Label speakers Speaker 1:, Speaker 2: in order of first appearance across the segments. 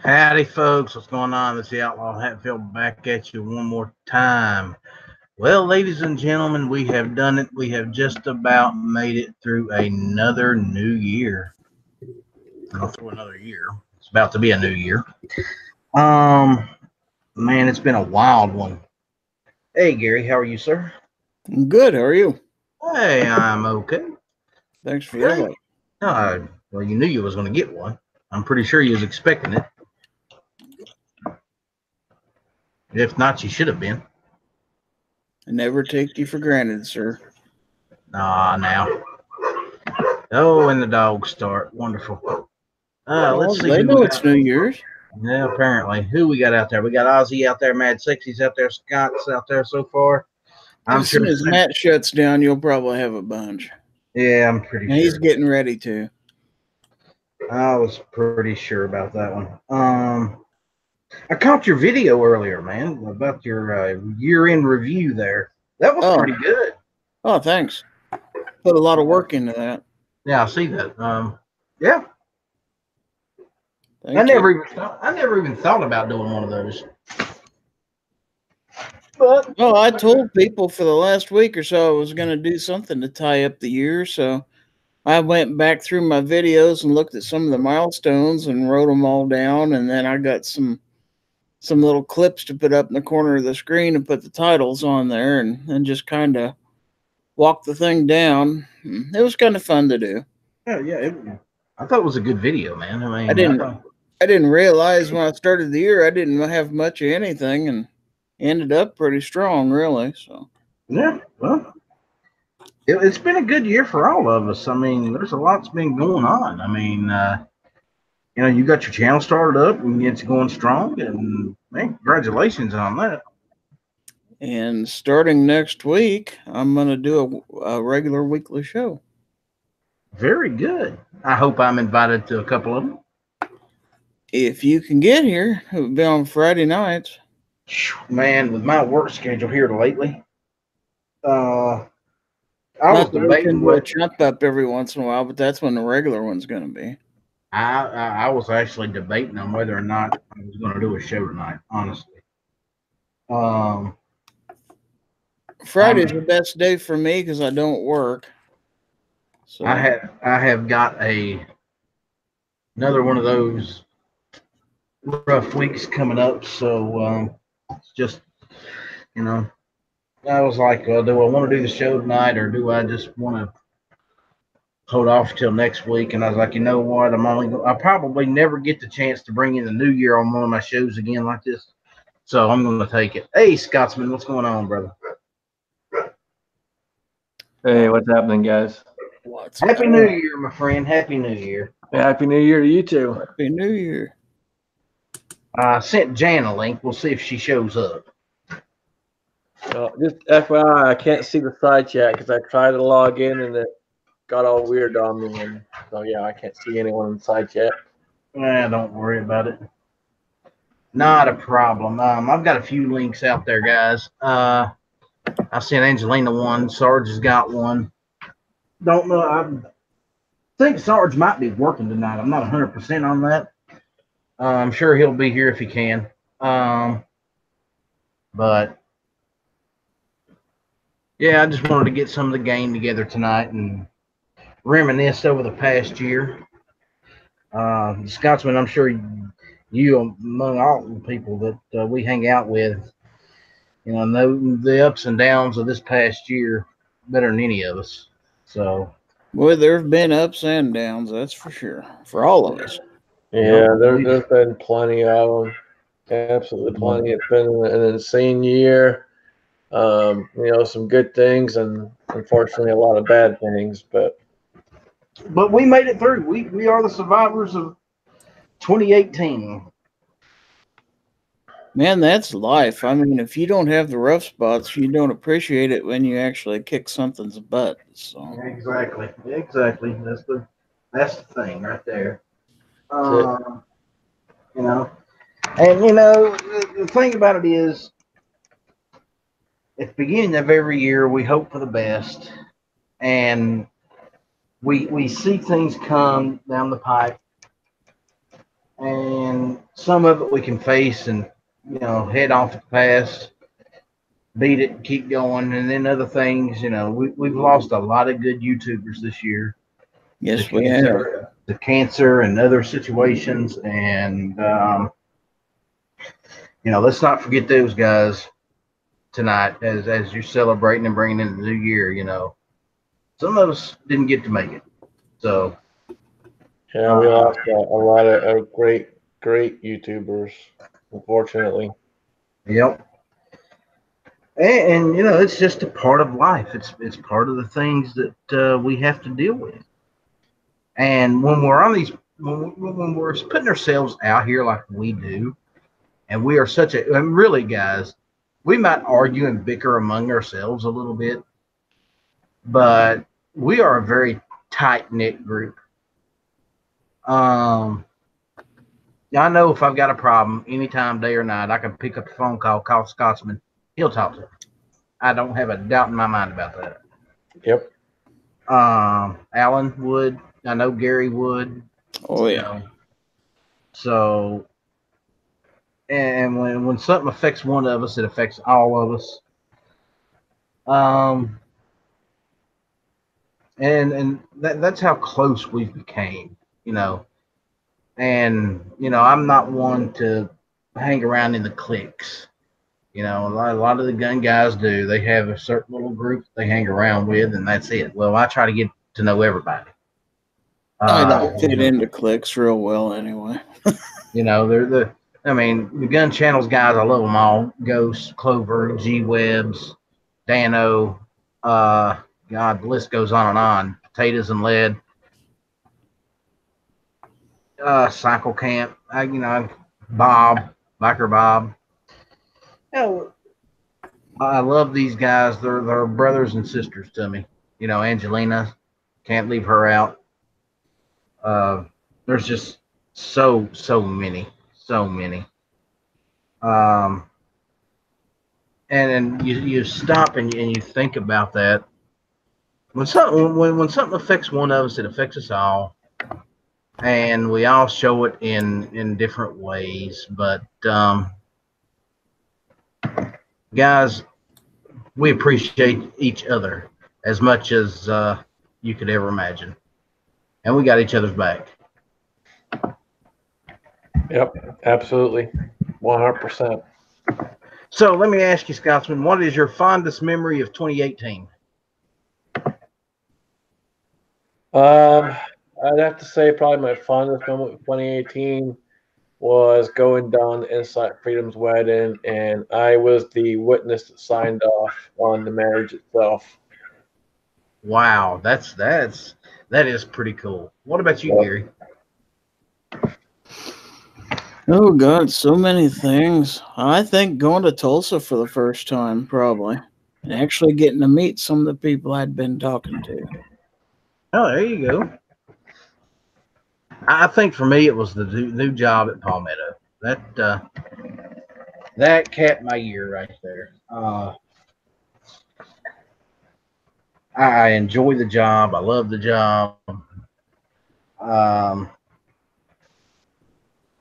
Speaker 1: Howdy, folks. What's going on? This is the Outlaw Hatfield back at you one more time. Well, ladies and gentlemen, we have done it. We have just about made it through another new year. Not through another year. It's about to be a new year. Um, Man, it's been a wild one. Hey, Gary, how are you, sir?
Speaker 2: I'm good. How are you?
Speaker 1: Hey, I'm okay.
Speaker 2: Thanks for the
Speaker 1: Hey.
Speaker 2: invite.
Speaker 1: Well, you knew you was going to get one. I'm pretty sure you was expecting it. If not, you should have been.
Speaker 2: I never take you for granted, sir.
Speaker 1: Now. Oh, and the dogs start. Wonderful. Let's see
Speaker 2: They
Speaker 1: who
Speaker 2: know
Speaker 1: we
Speaker 2: it's
Speaker 1: got.
Speaker 2: New Year's.
Speaker 1: Yeah, apparently. Who we got out there? We got Ozzy out there, Mad Sexy's out there, Scott's out there so far. I'm
Speaker 2: As
Speaker 1: sure.
Speaker 2: soon as Matt shuts down, you'll probably have a bunch.
Speaker 1: Yeah, I'm pretty
Speaker 2: And he's
Speaker 1: sure.
Speaker 2: getting ready to.
Speaker 1: I was pretty sure about that one. I caught your video earlier, man, about your year-end review there. That was pretty good.
Speaker 2: Oh, thanks. Put a lot of work into that.
Speaker 1: Yeah, I see that. Yeah.
Speaker 2: Thank
Speaker 1: I
Speaker 2: you.
Speaker 1: never even thought about doing one of those. But
Speaker 2: Well, I told people for the last week or so I was going to do something to tie up the year, so I went back through my videos and looked at some of the milestones and wrote them all down, and then I got some little clips to put up in the corner of the screen and put the titles on there and just kind of walk the thing down. It was kind of fun to do.
Speaker 1: yeah, I thought it was a good video, man. I mean,
Speaker 2: I didn't realize when I started the year I didn't have much of anything and ended up pretty strong, really. So
Speaker 1: yeah, well, it's been a good year for all of us. I mean, there's a lot's been going on. I mean, you got your channel started up and it's going strong, and man, congratulations on that.
Speaker 2: and starting next week, I'm gonna do a regular weekly show.
Speaker 1: Very good. I hope I'm invited to a couple of them.
Speaker 2: If you can get here, it will be on Friday nights.
Speaker 1: Man, with my work schedule here lately, I was debating
Speaker 2: what
Speaker 1: what
Speaker 2: jump up every once in a while, but that's when the regular one's gonna be.
Speaker 1: I was actually debating on whether or not I was going to do a show tonight. Honestly, um,
Speaker 2: Friday's the best day for me because I don't work. So
Speaker 1: I have got another one of those rough weeks coming up, so it's just you know I was like, well, do I want to do the show tonight, or do I just want to hold off till next week? And I was like, you know what? I'll probably never get the chance to bring in the new year on one of my shows again like this. So I'm going to take it. Hey, Scotsman, what's going on, brother?
Speaker 3: Hey, what's happening, guys?
Speaker 1: Happy New Year, my friend. Happy New Year.
Speaker 3: Happy New Year to you too.
Speaker 2: Happy New Year.
Speaker 1: I sent Jan a link. We'll see if she shows up.
Speaker 3: Just FYI, I can't see the side chat because I tried to log in and it got all weird on me. And so, yeah, I can't see anyone in the side chat.
Speaker 1: Don't worry about it. Not a problem. I've got a few links out there, guys. I sent Angelina one. Sarge has got one. Don't know. I think Sarge might be working tonight. I'm not 100% on that. I'm sure he'll be here if he can. But yeah, I just wanted to get some of the game together tonight and reminisce over the past year. Scotsman, I'm sure you among all the people that we hang out with, know the ups and downs of this past year better than any of us. So,
Speaker 2: well, there have been ups and downs, that's for sure, for all of us.
Speaker 3: Yeah, there's been plenty of them. Absolutely plenty. It's been an insane year. Some good things and unfortunately a lot of bad things, but
Speaker 1: we made it through. We are the survivors of 2018.
Speaker 2: Man, that's life. I mean, if you don't have the rough spots, you don't appreciate it when you actually kick something's butt. So
Speaker 1: Exactly. That's the thing right there. The thing about it is, at the beginning of every year, we hope for the best, and we see things come down the pipe, and some of it we can face and head off the past, beat it, keep going, and then other things, we've lost a lot of good YouTubers this year.
Speaker 2: Yes, we have.
Speaker 1: The cancer and other situations, and let's not forget those guys tonight as you're celebrating and bringing in the new year. Some of us didn't get to make it, so
Speaker 3: yeah, we lost a lot of great YouTubers, unfortunately.
Speaker 1: Yep. And it's just a part of life. It's part of the things that we have to deal with. And when we're on these, when we're putting ourselves out here like we do, and we are such a, and really, guys, we might argue and bicker among ourselves a little bit, but we are a very tight knit group. I know if I've got a problem anytime, day or night, I can pick up the phone call Scotsman. He'll talk to me. I don't have a doubt in my mind about that.
Speaker 3: Yep.
Speaker 1: Alan would. I know Gary would.
Speaker 2: Oh yeah.
Speaker 1: So, and when something affects one of us, it affects all of us. And that's how close we've became. And I'm not one to hang around in the cliques. A lot of the gun guys do. They have a certain little group they hang around with, and that's it. Well, I try to get to know everybody.
Speaker 2: I don't fit into cliques real well anyway.
Speaker 1: They're the gun channels guys. I love them all. Ghost, Clover, G Webs, Dano. God, the list goes on and on. Potatoes and Lead. Cycle Camp. Bob, Biker Bob. I love these guys. They're brothers and sisters to me. Angelina, can't leave her out. There's just so many. And you stop and you think about that. When something affects one of us, it affects us all, and we all show it in different ways. But guys, we appreciate each other as much as you could ever imagine, and we got each other's back.
Speaker 3: Yep, absolutely, 100%.
Speaker 1: So let me ask you, Scotsman, what is your fondest memory of 2018?
Speaker 3: I'd have to say probably my fondest moment of 2018 was going down to Insight Freedom's wedding, and I was the witness that signed off on the marriage itself.
Speaker 1: Wow, that is pretty cool. What about you, Gary?
Speaker 2: Oh God, so many things. I think going to Tulsa for the first time, probably, and actually getting to meet some of the people I'd been talking to.
Speaker 1: Oh, there you go. I think for me it was the new job at Palmetto. That capped my year right there. I enjoy the job. I love the job.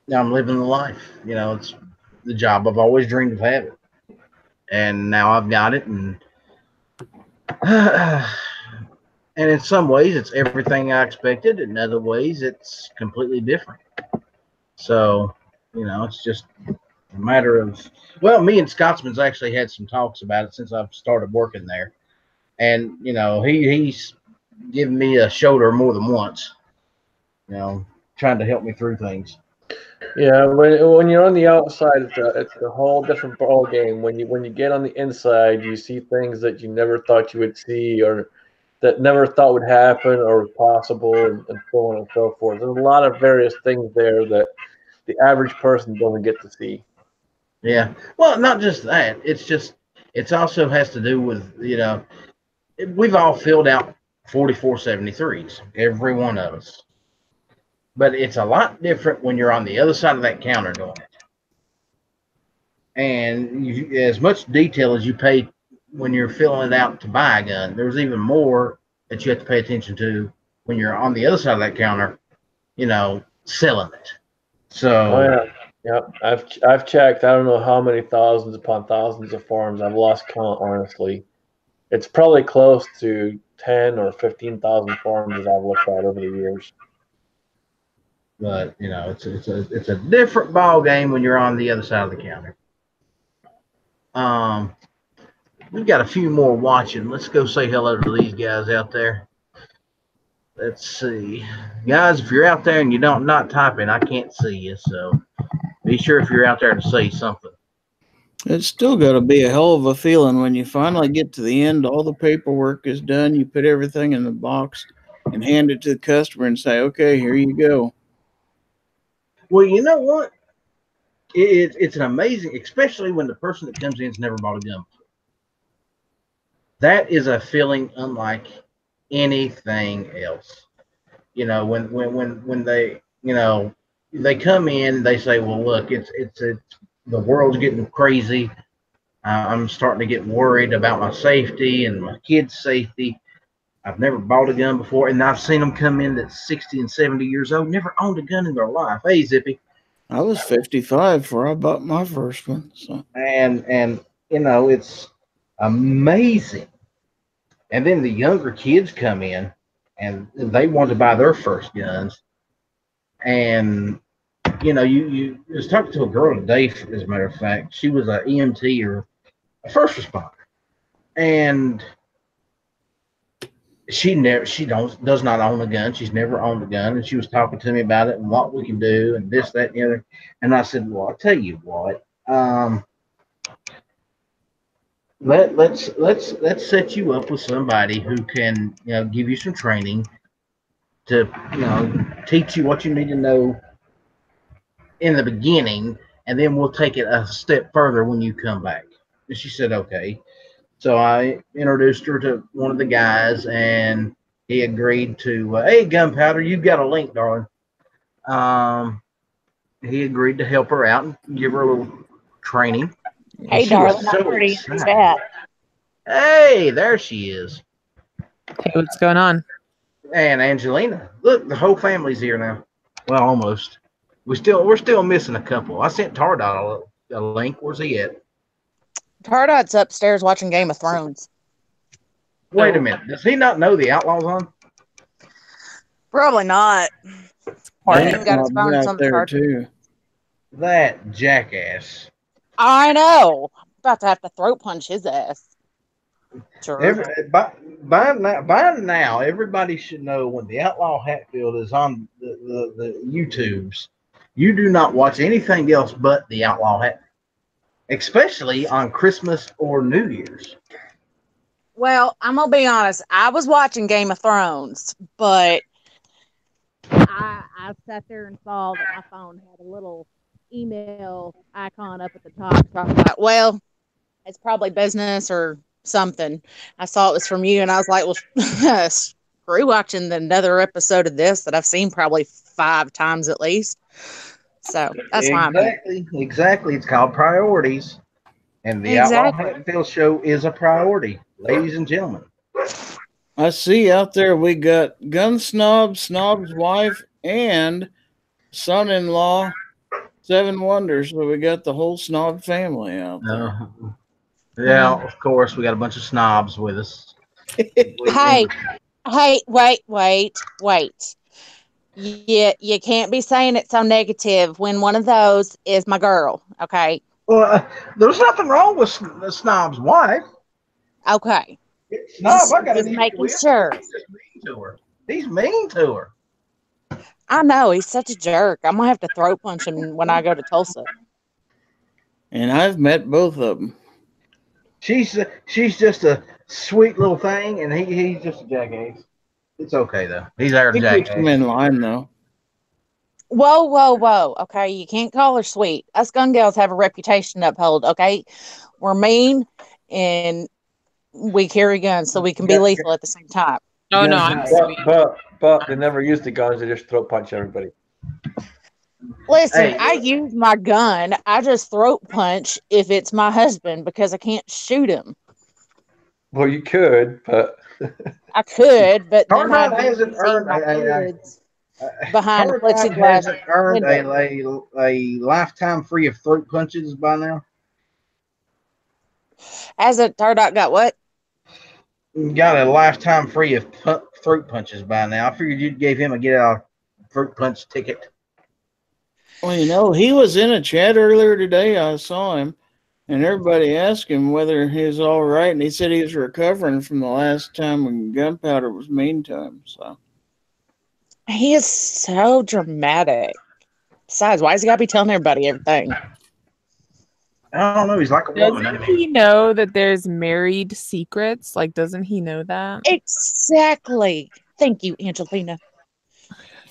Speaker 1: Now I'm living the life. It's the job I've always dreamed of having, and now I've got it. And and in some ways, it's everything I expected. In other ways, it's completely different. So, it's just a matter of, well, me and Scotsman's actually had some talks about it since I've started working there. And, he's given me a shoulder more than once, trying to help me through things.
Speaker 3: Yeah, when you're on the outside, it's a whole different ball game. When you get on the inside, you see things that you never thought you would see, or that never thought would happen or possible, and so on and so forth. There's a lot of various things there that the average person doesn't get to see.
Speaker 1: Yeah. Well, not just that. It's also has to do with, we've all filled out 4473s, every one of us. But it's a lot different when you're on the other side of that counter doing it. And as much detail as you pay when you're filling it out to buy a gun, there's even more that you have to pay attention to when you're on the other side of that counter, selling it. So,
Speaker 3: Yep. I've checked. I don't know how many thousands upon thousands of forums. I've lost count, honestly. It's probably close to 10 or 15,000 forums that I've looked at over the years.
Speaker 1: but it's a different ball game when you're on the other side of the counter. We've got a few more watching. Let's go say hello to these guys out there. Let's see, guys. If you're out there and you don't not typing, I can't see you. So be sure if you're out there to say something.
Speaker 2: It's still got to be a hell of a feeling when you finally get to the end. All the paperwork is done. You put everything in the box and hand it to the customer and say, "Okay, here you go."
Speaker 1: Well, you know what? It's an amazing, especially when the person that comes in has never bought a gun. That is a feeling unlike anything else. When they they come in, they say, "Well, look, it's the world's getting crazy. I'm starting to get worried about my safety and my kids' safety. I've never bought a gun before, and I've seen them come in that's 60 and 70 years old, never owned a gun in their life." Hey, Zippy.
Speaker 2: I was 55 before I bought my first one. So.
Speaker 1: And it's amazing. And then the younger kids come in, and they want to buy their first guns. And you was talking to a girl today, as a matter of fact. She was an EMT or a first responder, and she does not own a gun. She's never owned a gun, and she was talking to me about it and what we can do and this, that, and the other. And I said, "Well, I'll tell you what. Let's set you up with somebody who can give you some training to teach you what you need to know in the beginning, and then we'll take it a step further when you come back." And she said, "Okay." So I introduced her to one of the guys, and he agreed to, "Hey, Gunpowder, you've got a link, darling." He agreed to help her out and give her a little training.
Speaker 4: Hey, darling, I'm pretty chat.
Speaker 1: Hey, there she is.
Speaker 5: Hey, what's going on?
Speaker 1: And Angelina. Look, the whole family's here now. Well, almost. We're still missing a couple. I sent Tardot a link. Where's he at?
Speaker 4: Tardot's upstairs watching Game of Thrones.
Speaker 1: Wait a minute. Does he not know the Outlaw's on?
Speaker 4: Probably not. He even got his phone
Speaker 2: out there too.
Speaker 1: That jackass.
Speaker 4: I know. About to have to throat punch his ass.
Speaker 1: By now, everybody should know when the Outlaw Hatfield is on the YouTubes, you do not watch anything else but the Outlaw Hatfield, especially on Christmas or New Year's.
Speaker 4: Well, I'm going to be honest. I was watching Game of Thrones, but I sat there and saw that my phone had a little email icon up at the top. So I was like, well, it's probably business or something. I saw it was from you, and I was like, well, screw watching another episode of this that I've seen probably 5 times at least. So that's why I'm here.
Speaker 1: Exactly. It's called priorities. And the Outlaw Hatfield show is a priority, ladies and gentlemen.
Speaker 2: I see out there we got Gun Snob, Snob's wife, and son-in-law, 7 Wonders. So we got the whole Snob family out there.
Speaker 1: Yeah, of course. We got a bunch of snobs with us.
Speaker 4: Hey, wait. You can't be saying it so negative when one of those is my girl, okay?
Speaker 1: Well, there's nothing wrong with the snob's wife.
Speaker 4: Okay.
Speaker 1: Snob, I got
Speaker 4: just making sure.
Speaker 1: He's mean to her.
Speaker 4: I know, he's such a jerk. I'm going to have to throat punch him when I go to Tulsa.
Speaker 2: And I've met both of them.
Speaker 1: She's just a sweet little thing, and he's just a jackass. It's okay, though. He's our jackass.
Speaker 2: He keeps him in line, though.
Speaker 4: Whoa. Okay, you can't call her sweet. Us gun gals have a reputation to uphold, okay? We're mean, and we carry guns, so we can be lethal at the same time.
Speaker 5: Oh, no, I'm sweet.
Speaker 3: But they never use the guns. They just throat punch everybody.
Speaker 4: Listen, I use my gun. I just throat punch if it's my husband because I can't shoot him.
Speaker 3: Well, you could, but...
Speaker 4: I could, but then
Speaker 1: Tardot hasn't earned...
Speaker 4: behind
Speaker 1: Tardot
Speaker 4: plexiglass
Speaker 1: hasn't earned
Speaker 4: window.
Speaker 1: a lifetime free of throat punches by now.
Speaker 4: As a Tardot got what?
Speaker 1: Got a lifetime free of throat punches by now. I figured you gave him a get out throat punch ticket.
Speaker 2: Well, you know, he was in a chat earlier today. I saw him, and everybody asked him whether he was all right, and he said he was recovering from the last time when gunpowder was mean to him. So
Speaker 4: He is so dramatic. Besides, why does he gotta be telling everybody everything?
Speaker 1: I don't know. He's like a woman.
Speaker 5: Doesn't
Speaker 1: Isn't he?
Speaker 5: he know that there's married secrets? Like, doesn't he know that?
Speaker 4: Exactly. Thank you, Angelina.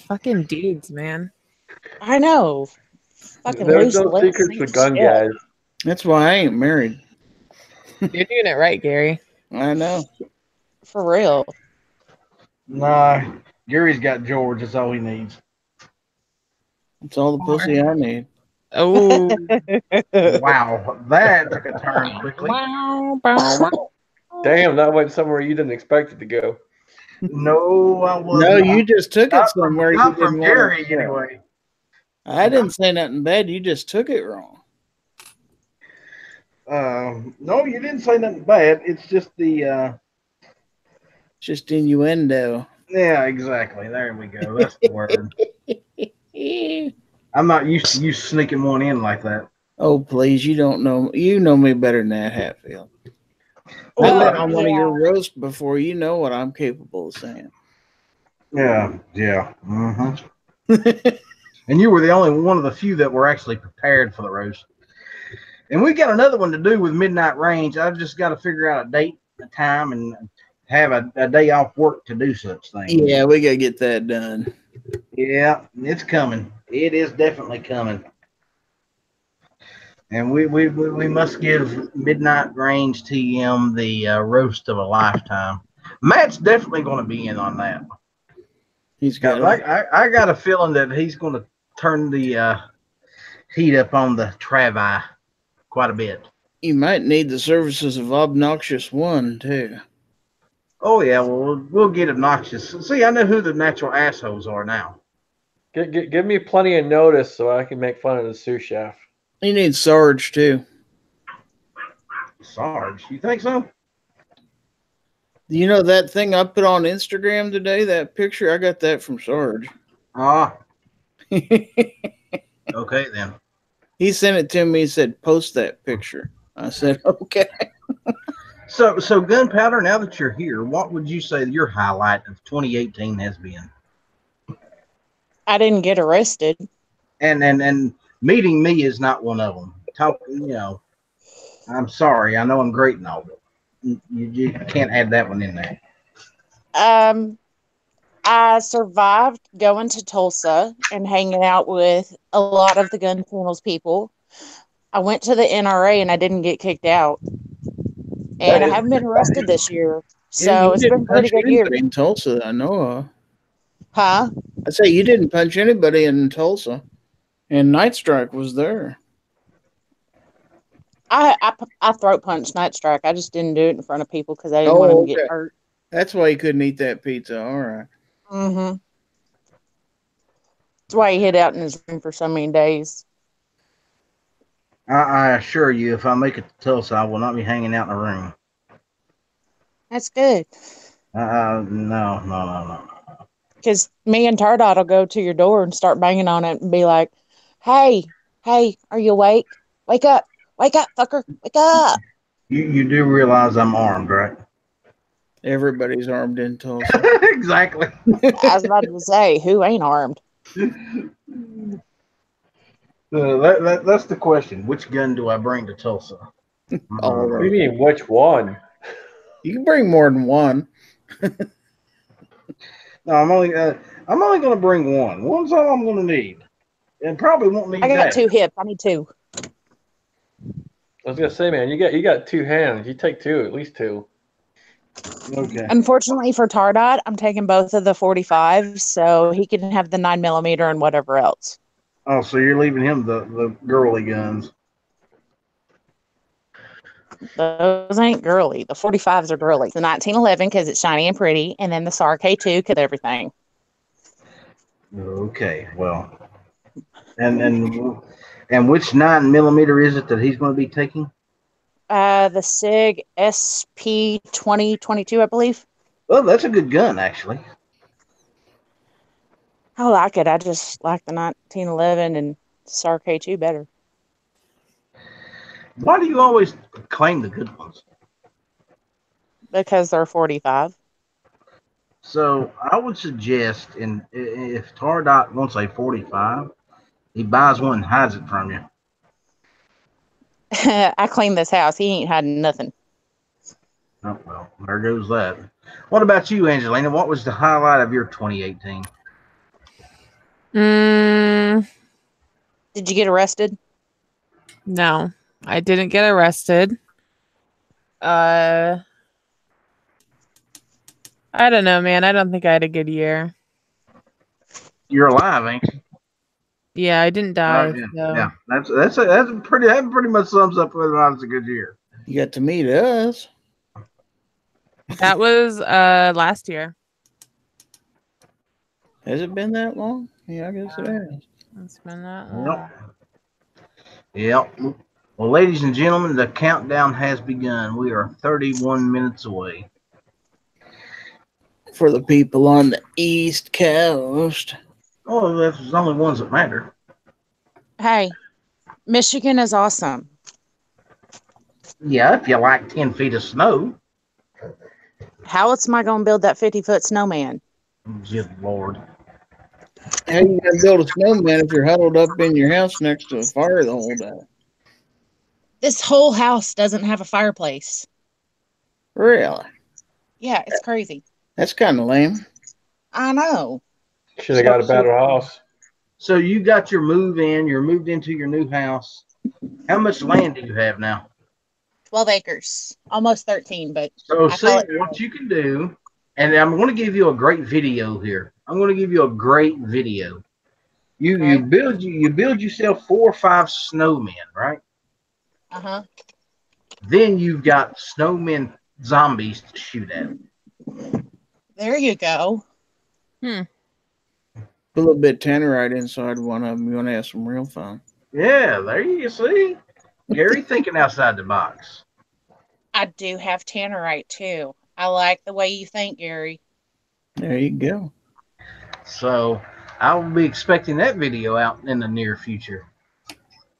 Speaker 5: Fucking dudes, man.
Speaker 4: I know. Fucking
Speaker 3: There's
Speaker 4: loose
Speaker 3: no
Speaker 4: lips
Speaker 3: secrets
Speaker 4: ain't
Speaker 3: with gun
Speaker 4: shit.
Speaker 3: guys.
Speaker 2: that's why I ain't married.
Speaker 5: You're doing it right, Gary.
Speaker 2: I know.
Speaker 4: For real.
Speaker 1: Nah, Gary's got George. That's all he needs.
Speaker 2: It's all the pussy I need.
Speaker 5: Oh.
Speaker 1: Wow, that took a turn quickly.
Speaker 5: Wow, wow, wow.
Speaker 3: Damn, that went somewhere you didn't expect it to go.
Speaker 1: No, I wasn't.
Speaker 2: No, you just took it
Speaker 1: Not from,
Speaker 2: somewhere you
Speaker 1: not
Speaker 2: didn't
Speaker 1: from
Speaker 2: want to
Speaker 1: Gary
Speaker 2: go.
Speaker 1: anyway.
Speaker 2: I didn't say nothing bad. You just took it wrong.
Speaker 1: No, you didn't say nothing bad. It's just the
Speaker 2: Just innuendo.
Speaker 1: yeah, exactly. There we go. That's the word. I'm not used to you sneaking one in like that.
Speaker 2: Oh, please. You don't know. You know me better than that, Hatfield.
Speaker 4: Well,
Speaker 2: I've been on one of
Speaker 4: yeah.
Speaker 2: your roasts before. You know what I'm capable of saying.
Speaker 1: Yeah. Mm-hmm. And you were the only one of the few that were actually prepared for the roast. And we got another one to do with Midnight Range. I've just got to figure out a date, a time, and have a day off work to do such things.
Speaker 2: Yeah, we got to get that done.
Speaker 1: Yeah, it's coming. It is definitely coming. And we must give Midnight Range TM the roast of a lifetime. Matt's definitely going to be in on that.
Speaker 2: He's got
Speaker 1: I got a feeling that he's going to turn the heat up on the Travi quite a bit.
Speaker 2: You might need the services of Obnoxious One, too.
Speaker 1: Oh, yeah, well, we'll get obnoxious. See, I know who the natural assholes are now.
Speaker 3: Give me plenty of notice so I can make fun of the sous chef.
Speaker 2: You need Sarge, too.
Speaker 1: Sarge, you think so?
Speaker 2: You know that thing I put on Instagram today, that picture? I got that from Sarge.
Speaker 1: Ah. Okay, then.
Speaker 2: He sent it to me. He said, post that picture. I said, okay.
Speaker 1: So Gunpowder, now that you're here, what would you say your highlight of 2018 has been?
Speaker 4: I didn't get arrested.
Speaker 1: And meeting me is not one of them. I'm sorry. I know I'm great and all, but you can't add that one in there.
Speaker 4: I survived going to Tulsa and hanging out with a lot of the gun channels people. I went to the NRA and I didn't get kicked out. And I haven't been arrested this year. So it's been a pretty good year.
Speaker 2: In Tulsa, I know of.
Speaker 4: Huh?
Speaker 2: I say you didn't punch anybody in Tulsa. And Night Strike was there.
Speaker 4: I throat punched Night Strike. I just didn't do it in front of people because I didn't want him to get hurt.
Speaker 2: That's why you couldn't eat that pizza. All right.
Speaker 4: Mm-hmm. That's why he hid out in his room for so many days.
Speaker 1: I assure you, if I make it to Tulsa, I will not be hanging out in the room.
Speaker 4: That's good.
Speaker 1: No.
Speaker 4: Because me and Tardot will go to your door and start banging on it and be like, hey, are you awake? Wake up, fucker, wake up.
Speaker 1: You do realize I'm armed, right?
Speaker 2: Everybody's armed in Tulsa.
Speaker 1: Exactly.
Speaker 4: I was about to say, who ain't armed?
Speaker 1: That's the question. Which gun do I bring to Tulsa?
Speaker 2: All
Speaker 3: What do you mean, which one?
Speaker 2: You can bring more than one.
Speaker 1: No, I'm only going to bring one. One's all I'm going to need, and probably won't need
Speaker 4: I got
Speaker 1: that.
Speaker 4: 2 hips. I need 2.
Speaker 3: I was gonna say, man, you got 2 hands. You take 2, at least 2.
Speaker 1: Okay.
Speaker 4: Unfortunately for Tardot, I'm taking both of the 45s, so he can have the 9mm and whatever else.
Speaker 1: Oh, so you're leaving him the girly guns?
Speaker 4: Those ain't girly. The 45s are girly. The 1911 because it's shiny and pretty, and then the SAR K2 because everything.
Speaker 1: Okay, well, and which 9mm is it that he's going to be taking?
Speaker 4: The SIG SP 2022, I believe.
Speaker 1: Well, that's a good gun, actually.
Speaker 4: I like it. I just like the 1911 and SAR K2 better.
Speaker 1: Why do you always claim the good ones?
Speaker 4: Because they're 45.
Speaker 1: So I would suggest, if Tardot wants a 45, he buys one and hides it from you.
Speaker 4: I cleaned this house. He ain't hiding nothing.
Speaker 1: Oh, well, there goes that. What about you, Angelina? What was the highlight of your 2018?
Speaker 4: Did you get arrested?
Speaker 5: No, I didn't get arrested. I don't know, man. I don't think I had a good year.
Speaker 1: You're alive, ain't you?
Speaker 5: Yeah, I didn't die.
Speaker 1: Yeah,
Speaker 5: So.
Speaker 1: yeah. That pretty much sums up whether or not it's a good year.
Speaker 2: You got to meet us.
Speaker 5: That was last year.
Speaker 2: Has it been that long? Yeah, I guess it has.
Speaker 5: It's been that long.
Speaker 1: Yep. Well, ladies and gentlemen, the countdown has begun. We are 31 minutes away.
Speaker 2: For the people on the East Coast.
Speaker 1: Oh, that's the only ones that matter.
Speaker 4: Hey, Michigan is awesome.
Speaker 1: Yeah, if you like 10 feet of snow.
Speaker 4: How else am I going to build that 50-foot snowman?
Speaker 1: Good Lord.
Speaker 2: How you gonna build a snowman if you're huddled up in your house next to a fire the whole day?
Speaker 4: This whole house doesn't have a fireplace.
Speaker 2: Really?
Speaker 4: Yeah, it's crazy.
Speaker 2: That's kind of lame.
Speaker 4: I know.
Speaker 3: Should have got a better house.
Speaker 1: So you got your move in. You're moved into your new house. How much land do you have now?
Speaker 4: 12 acres. Almost 13, but
Speaker 1: So
Speaker 4: I
Speaker 1: see
Speaker 4: call it
Speaker 1: what you can do. And I'm going to give you a great video here. I'm going to give you a great video. You build yourself 4 or 5 snowmen, right?
Speaker 4: Uh-huh.
Speaker 1: Then you've got snowmen zombies to shoot at.
Speaker 4: There you go.
Speaker 2: A little bit tannerite inside one of them. You want to have some real fun.
Speaker 1: Yeah, there you see. Gary thinking outside the box.
Speaker 4: I do have tannerite too. I like the way you think, Gary.
Speaker 2: There you go.
Speaker 1: So I will be expecting that video out in the near future.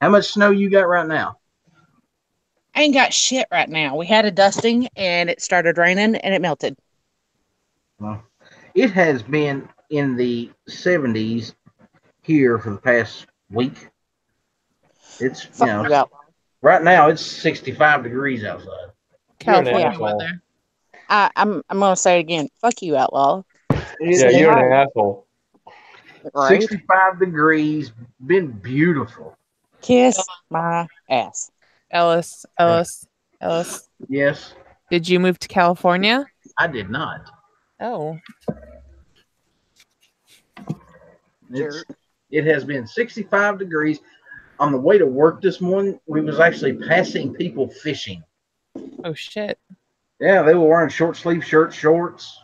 Speaker 1: How much snow you got right now?
Speaker 4: I ain't got shit right now. We had a dusting and it started raining and it melted.
Speaker 1: Well, it has been in the 70s here for the past week. It's right now it's 65 degrees outside.
Speaker 5: California weather.
Speaker 4: I'm gonna say it again. Fuck you, Outlaw.
Speaker 3: Yeah, you're an asshole.
Speaker 4: Right?
Speaker 1: 65 degrees, been beautiful.
Speaker 4: Kiss my ass.
Speaker 5: Ellis.
Speaker 1: Yes,
Speaker 5: Did you move to California?
Speaker 1: I did not.
Speaker 5: Oh.
Speaker 1: It has been 65 degrees. On the way to work this morning, we was actually passing people fishing.
Speaker 5: Oh shit.
Speaker 1: Yeah, they were wearing short sleeve shorts.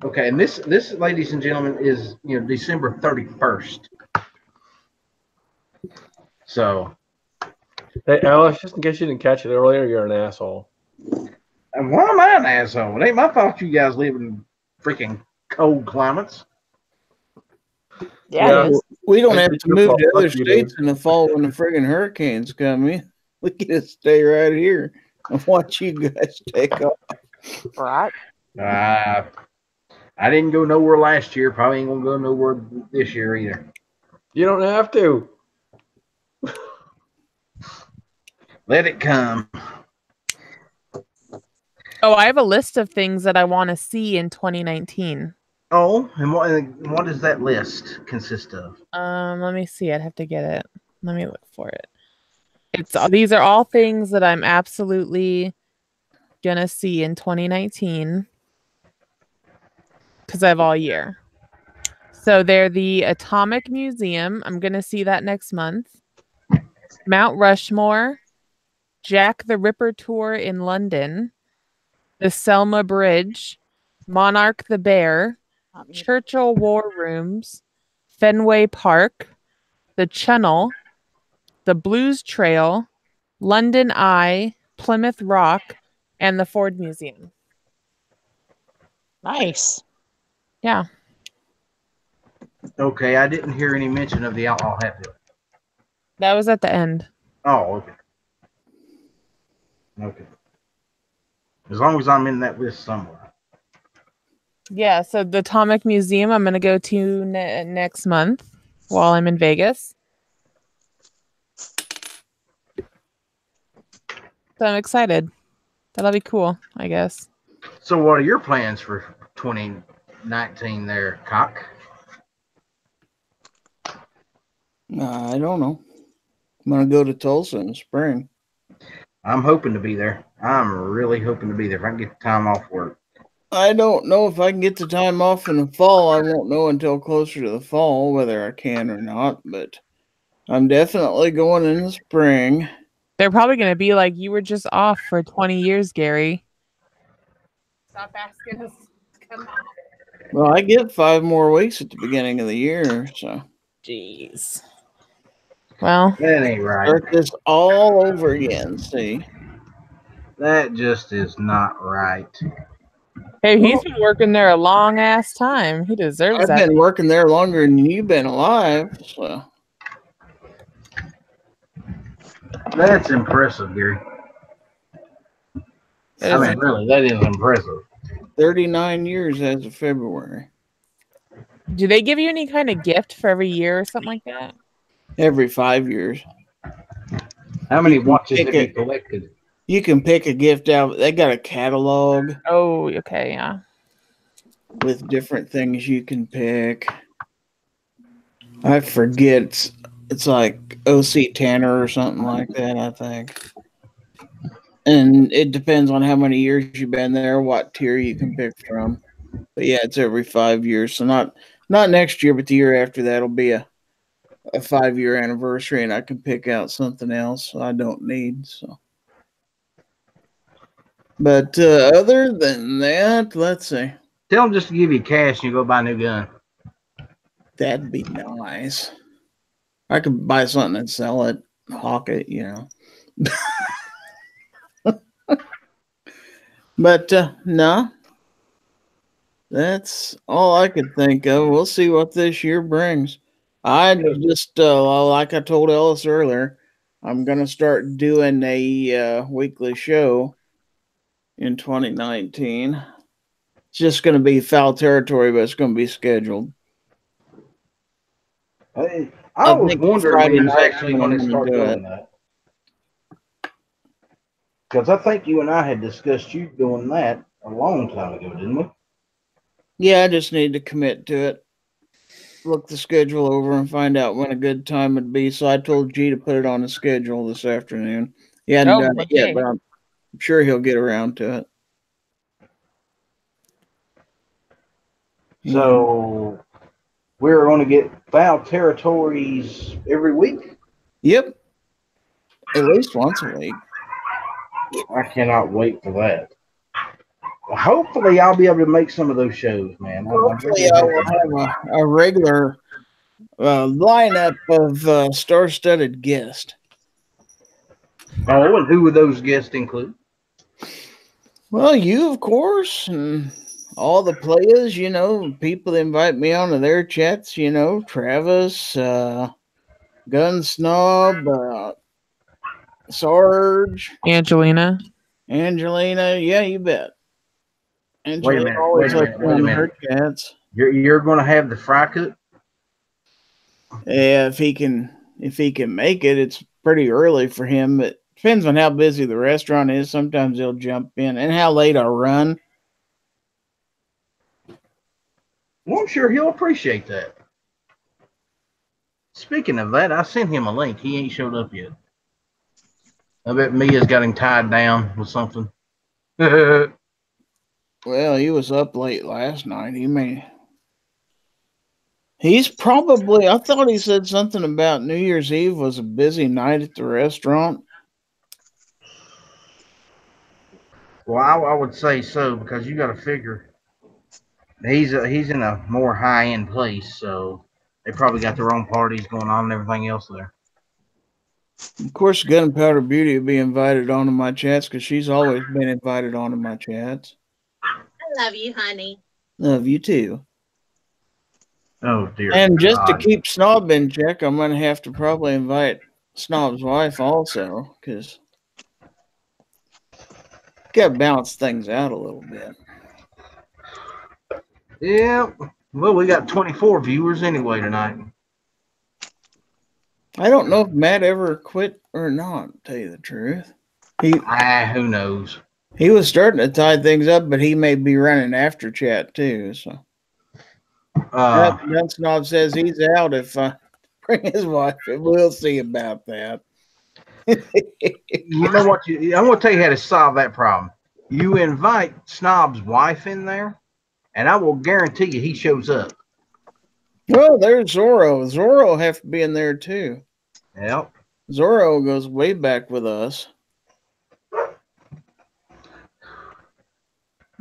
Speaker 1: Okay, and this, ladies and gentlemen, is December 31st. So,
Speaker 3: Hey, Alice, just in case you didn't catch it earlier, you're an asshole.
Speaker 1: and why am I an asshole? It ain't my fault you guys live in freaking cold climates.
Speaker 4: Yeah, it is.
Speaker 2: We don't have to move to other states in the fall when the friggin' hurricanes come in. We can just stay right here and watch you guys take off.
Speaker 4: Right.
Speaker 1: I didn't go nowhere last year. Probably ain't gonna go nowhere this year either.
Speaker 3: You don't have to.
Speaker 1: Let it come.
Speaker 5: Oh, I have a list of things that I want to see in 2019.
Speaker 1: Oh, and what does that list consist of?
Speaker 5: Let me see. I'd have to get it. Let me look for it. These are all things that I'm absolutely gonna see in 2019 because I have all year. So they're the Atomic Museum. I'm gonna see that next month. Mount Rushmore, Jack the Ripper tour in London, the Selma Bridge, Monarch the Bear, Churchill War Rooms, Fenway Park, the Channel, the Blues Trail, London Eye, Plymouth Rock, and the Ford Museum.
Speaker 4: Nice.
Speaker 5: Yeah.
Speaker 1: Okay, I didn't hear any mention of the Outlaw Hatfield.
Speaker 5: That was at the end.
Speaker 1: Oh, okay. Okay. As long as I'm in that list somewhere.
Speaker 5: Yeah, so the Atomic Museum I'm going to go to next month while I'm in Vegas. So I'm excited. That'll be cool, I guess.
Speaker 1: So what are your plans for 2019 there, Cock?
Speaker 2: I don't know. I'm going to go to Tulsa in the spring.
Speaker 1: I'm hoping to be there. I'm really hoping to be there if I can get the time off work.
Speaker 2: I don't know if I can get the time off in the fall. I won't know until closer to the fall whether I can or not, but I'm definitely going in the spring.
Speaker 5: They're probably going to be like, you were just off for 20 years, Gary. Stop asking us to come out.
Speaker 2: Well, I get 5 more weeks at the beginning of the year, so.
Speaker 5: Jeez. Well,
Speaker 1: That ain't right.
Speaker 2: Start this all over again, see?
Speaker 1: That just is not right.
Speaker 5: hey, he's been working there a long ass time. He deserves
Speaker 2: I've
Speaker 5: that.
Speaker 2: been working there longer than you've been alive, so.
Speaker 1: That's impressive, Gary. I mean, really, that is impressive.
Speaker 2: 39 years as of February.
Speaker 5: Do they give you any kind of gift for every year or something like that?
Speaker 2: Every 5 years.
Speaker 1: How many watches have you collected?
Speaker 2: You can pick a gift out. They got a catalog.
Speaker 5: Oh, okay, yeah.
Speaker 2: With different things you can pick. I forget. It's like O.C. Tanner or something like that, I think. And it depends on how many years you've been there, what tier you can pick from. But yeah, it's every 5 years. So not next year, but the year after that'll be a 5-year anniversary, and I can pick out something else I don't need. So, but other than that, let's see.
Speaker 1: Tell them just to give you cash and you go buy a new gun.
Speaker 2: That'd be nice. I could buy something and sell it, hawk it, you know. But no, that's all I could think of. We'll see what this year brings. I just, like I told Ellis earlier, I'm going to start doing a weekly show in 2019. It's just going to be foul territory, but it's going to be scheduled.
Speaker 1: I was wondering when you was actually going to start doing that. Because I think you and I had discussed you doing that a long time ago, didn't we?
Speaker 2: Yeah, I just need to commit to it. Look the schedule over and find out when a good time would be. So I told G to put it on the schedule this afternoon. He hadn't done it yet, but I'm sure he'll get around to it.
Speaker 1: So we're going to get foul territories every week?
Speaker 2: Yep. At least once a week.
Speaker 1: I cannot wait for that. Hopefully, I'll be able to make some of those shows, man.
Speaker 2: Hopefully, I will have a regular lineup of star-studded guests.
Speaker 1: Oh, and who would those guests include?
Speaker 2: Well, you, of course, and all the players, you know, people that invite me onto their chats, you know, Travis, Gun Snob, Sarge,
Speaker 5: Angelina,
Speaker 2: yeah, you bet.
Speaker 1: Angelina always likes on her
Speaker 2: chats.
Speaker 1: You're going to have the fry cook?
Speaker 2: Yeah, if he can make it. It's pretty early for him, but depends on how busy the restaurant is. Sometimes he'll jump in, and how late I run.
Speaker 1: Well, I'm sure he'll appreciate that. Speaking of that, I sent him a link. He ain't showed up yet. I bet Mia's got him tied down with something.
Speaker 2: Well, he was up late last night. He's probably, I thought he said something about New Year's Eve was a busy night at the restaurant.
Speaker 1: Well, I would say so, because you got to figure He's in a more high end place, so they probably got their own parties going on and everything else there.
Speaker 2: Of course, Gunpowder Beauty will be invited onto my chats because she's always been invited onto my chats.
Speaker 4: I love you, honey.
Speaker 2: Love you too.
Speaker 1: Oh dear.
Speaker 2: And just to
Speaker 1: God.
Speaker 2: keep Snob in check, I'm gonna have to probably invite Snob's wife also, because gotta balance things out a little bit.
Speaker 1: Yeah. Well, we got 24 viewers anyway tonight.
Speaker 2: I don't know if Matt ever quit or not, to tell you the truth.
Speaker 1: Who knows?
Speaker 2: He was starting to tie things up, but he may be running after chat too. So that Snob says he's out if I bring his wife. We'll see about that.
Speaker 1: You know what? I'm going to tell you how to solve that problem. You invite Snob's wife in there, and I will guarantee you he shows up.
Speaker 2: Well, there's Zorro. Zorro have to be in there too.
Speaker 1: Yep.
Speaker 2: Zorro goes way back with us.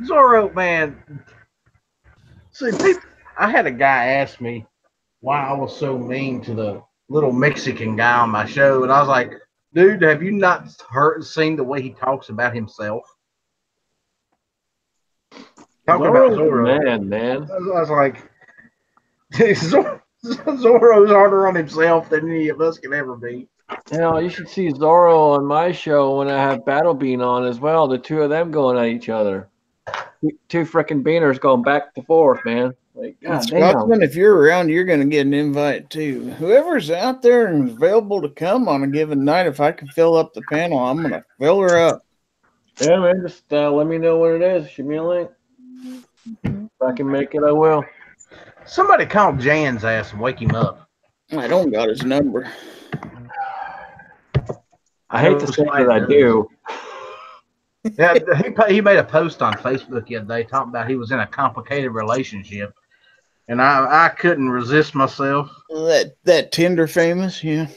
Speaker 1: Zorro, man. See, I had a guy ask me why I was so mean to the little Mexican guy on my show, and I was like, dude, have you not seen the way he talks about himself? Talking about Zorro.
Speaker 3: Man.
Speaker 1: I was like, Zorro's harder on himself than any of us can ever be.
Speaker 3: You know, you should see Zorro on my show when I have Battle Bean on as well. The two of them going at each other. Two freaking beaners going back and forth, man. Like, God
Speaker 2: Scotsman, if you're around, you're going to get an invite too. Whoever's out there and is available to come on a given night, if I can fill up the panel, I'm going to fill her up.
Speaker 3: Yeah, man, just let me know what it is. Shoot me a link. If I can make it, I will.
Speaker 1: Somebody call Jan's ass and wake him up.
Speaker 2: I don't got his number.
Speaker 3: I hate to say that I do.
Speaker 1: Yeah, he made a post on Facebook the other day talking about he was in a complicated relationship, and I couldn't resist myself.
Speaker 2: That Tinder famous, yeah.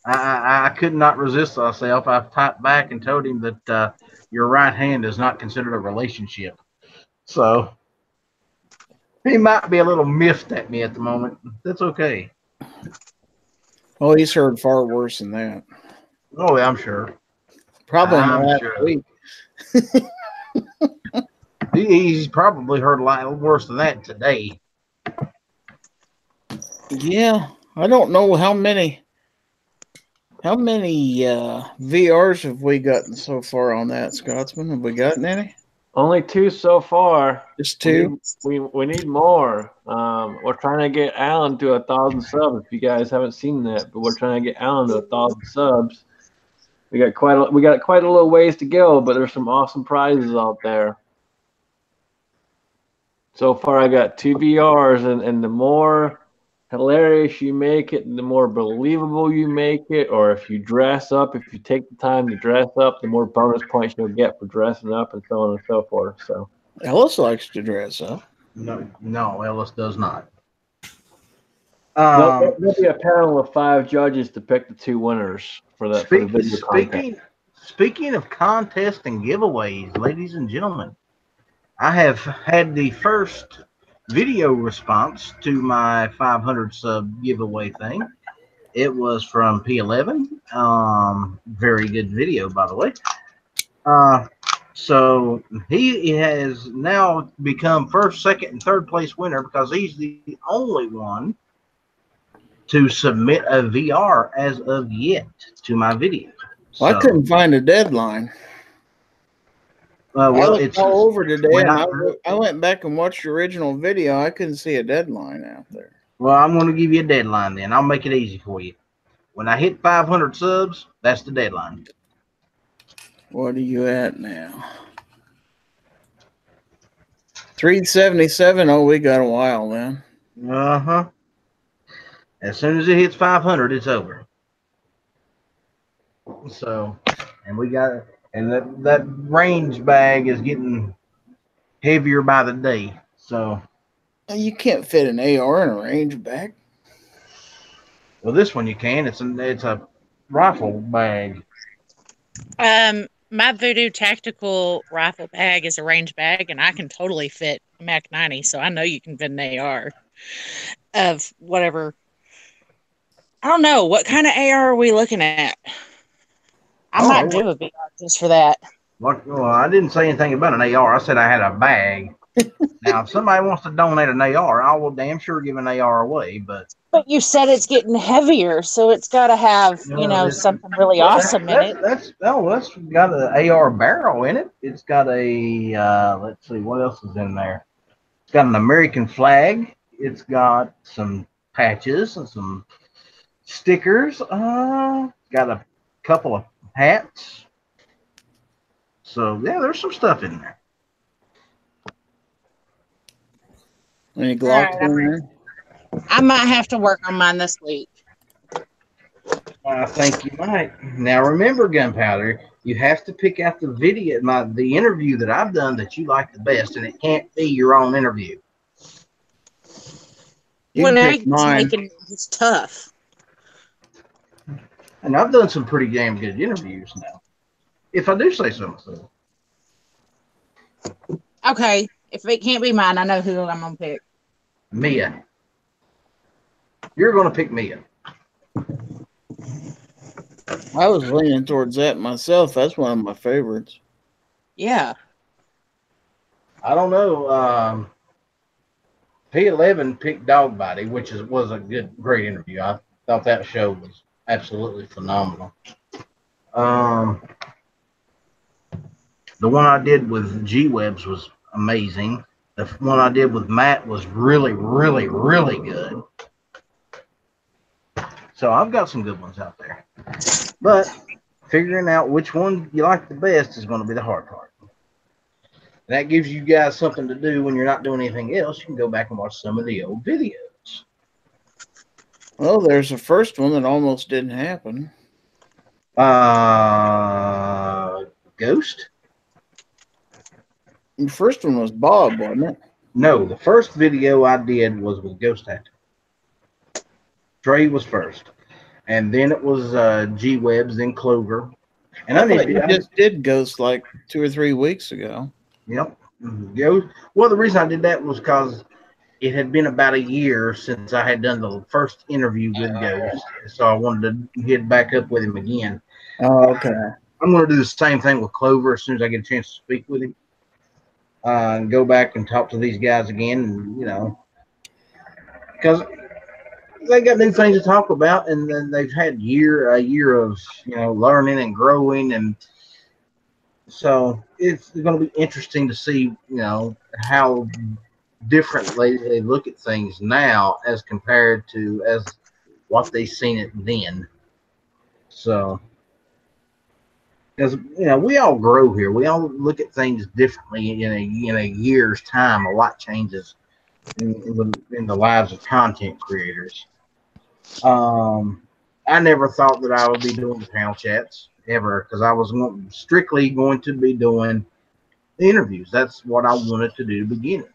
Speaker 1: I could not resist myself. I typed back and told him that your right hand is not considered a relationship. So he might be a little miffed at me at the moment. That's okay.
Speaker 2: Oh, he's heard far worse than that.
Speaker 1: Oh, yeah, I'm sure.
Speaker 2: Probably last week.
Speaker 1: He's probably heard a lot worse than that today.
Speaker 2: Yeah, I don't know how many VRs have we gotten so far on that, Scotsman? Have we gotten any?
Speaker 3: Only 2 so far.
Speaker 2: Just 2?
Speaker 3: We need more. We're trying to get Alan to 1,000 subs. If you guys haven't seen that, but we're trying to get Alan to 1,000 subs. We got quite a little ways to go, but there's some awesome prizes out there. So far, I got 2 VRs, and the more hilarious you make it, and the more believable you make it, or if you dress up, if you take the time to dress up, the more bonus points you'll get for dressing up, and so on and so forth. So
Speaker 2: Ellis likes to dress up.
Speaker 1: No, Ellis does not.
Speaker 3: There'll be a panel of 5 judges to pick the 2 winners for the video contest.
Speaker 1: Speaking of contests and giveaways, ladies and gentlemen, I have had the first video response to my 500 sub giveaway thing. It was from P11. Very good video, by the way. So he has now become first, second, and third place winner because he's the only one to submit a VR as of yet to my video.
Speaker 2: Well, I couldn't find a deadline.
Speaker 1: Well,
Speaker 2: it's all over today. I went back and watched the original video. I couldn't see a deadline out there.
Speaker 1: Well, I'm going to give you a deadline then. I'll make it easy for you. When I hit 500 subs, that's the deadline.
Speaker 2: What are you at now? 377. Oh, we got a while then.
Speaker 1: Uh-huh. As soon as it hits 500, it's over. So, and we got, and that range bag is getting heavier by the day. So,
Speaker 2: you can't fit an AR in a range bag.
Speaker 1: Well, this one you can. It's a rifle bag.
Speaker 4: My Voodoo tactical rifle bag is a range bag, and I can totally fit Mac 90, so I know you can fit an AR of whatever. I don't know. What kind of AR are we looking at? I might do a VR just for that.
Speaker 1: Well, I didn't say anything about an AR. I said I had a bag. Now, if somebody wants to donate an AR, I will damn sure give an AR away. But
Speaker 4: you said it's getting heavier, so it's got to have, something really awesome in it.
Speaker 1: That's got an AR barrel in it. It's got a let's see, what else is in there? It's got an American flag. It's got some patches and some stickers. Got a couple of hats. So yeah, there's some stuff in there.
Speaker 2: Any Glocks in there?
Speaker 4: I might have to work on mine this week.
Speaker 1: I think you might. Now remember, Gunpowder, you have to pick out the video, the interview that I've done that you like the best, and it can't be your own interview.
Speaker 2: You
Speaker 4: When
Speaker 2: can
Speaker 4: I
Speaker 2: pick mine.
Speaker 4: making it's tough.
Speaker 1: And I've done some pretty damn good interviews now, if I do say so myself.
Speaker 4: Okay, if it can't be mine, I know who I'm gonna pick.
Speaker 1: Mia. You're going to pick Mia.
Speaker 2: I was leaning towards that myself. That's one of my favorites.
Speaker 4: Yeah.
Speaker 1: I don't know. P11 picked Dog Body, which was a great interview. I thought that show was absolutely phenomenal. The one I did with G-Webs was amazing. The one I did with Matt was really, really, really good. So I've got some good ones out there. But figuring out which one you like the best is going to be the hard part. That gives you guys something to do when you're not doing anything else. You can go back and watch some of the old videos.
Speaker 2: Well, there's the first one that almost didn't happen.
Speaker 1: Ghost?
Speaker 2: The first one was Bob, wasn't it?
Speaker 1: No, the first video I did was with Ghost Tattoo. Trey was first. And then it was G-Webs, then Clover. And
Speaker 2: I thought you just did Ghost like 2 or 3 weeks ago.
Speaker 1: Yep. Well, the reason I did that was because it had been about a year since I had done the first interview with Ghost. So I wanted to get back up with him again.
Speaker 2: Oh, okay.
Speaker 1: I'm going to do the same thing with Clover as soon as I get a chance to speak with him. And go back and talk to these guys again, and, because they got new things to talk about, and then they've had a year of, learning and growing, and so it's going to be interesting to see, how differently they look at things now as compared to as what they seen it then. So, because we all grow here, we all look at things differently. In a year's time, a lot changes in the lives of content creators. I never thought that I would be doing the panel chats ever, because I was strictly going to be doing the interviews. That's what I wanted to do to begin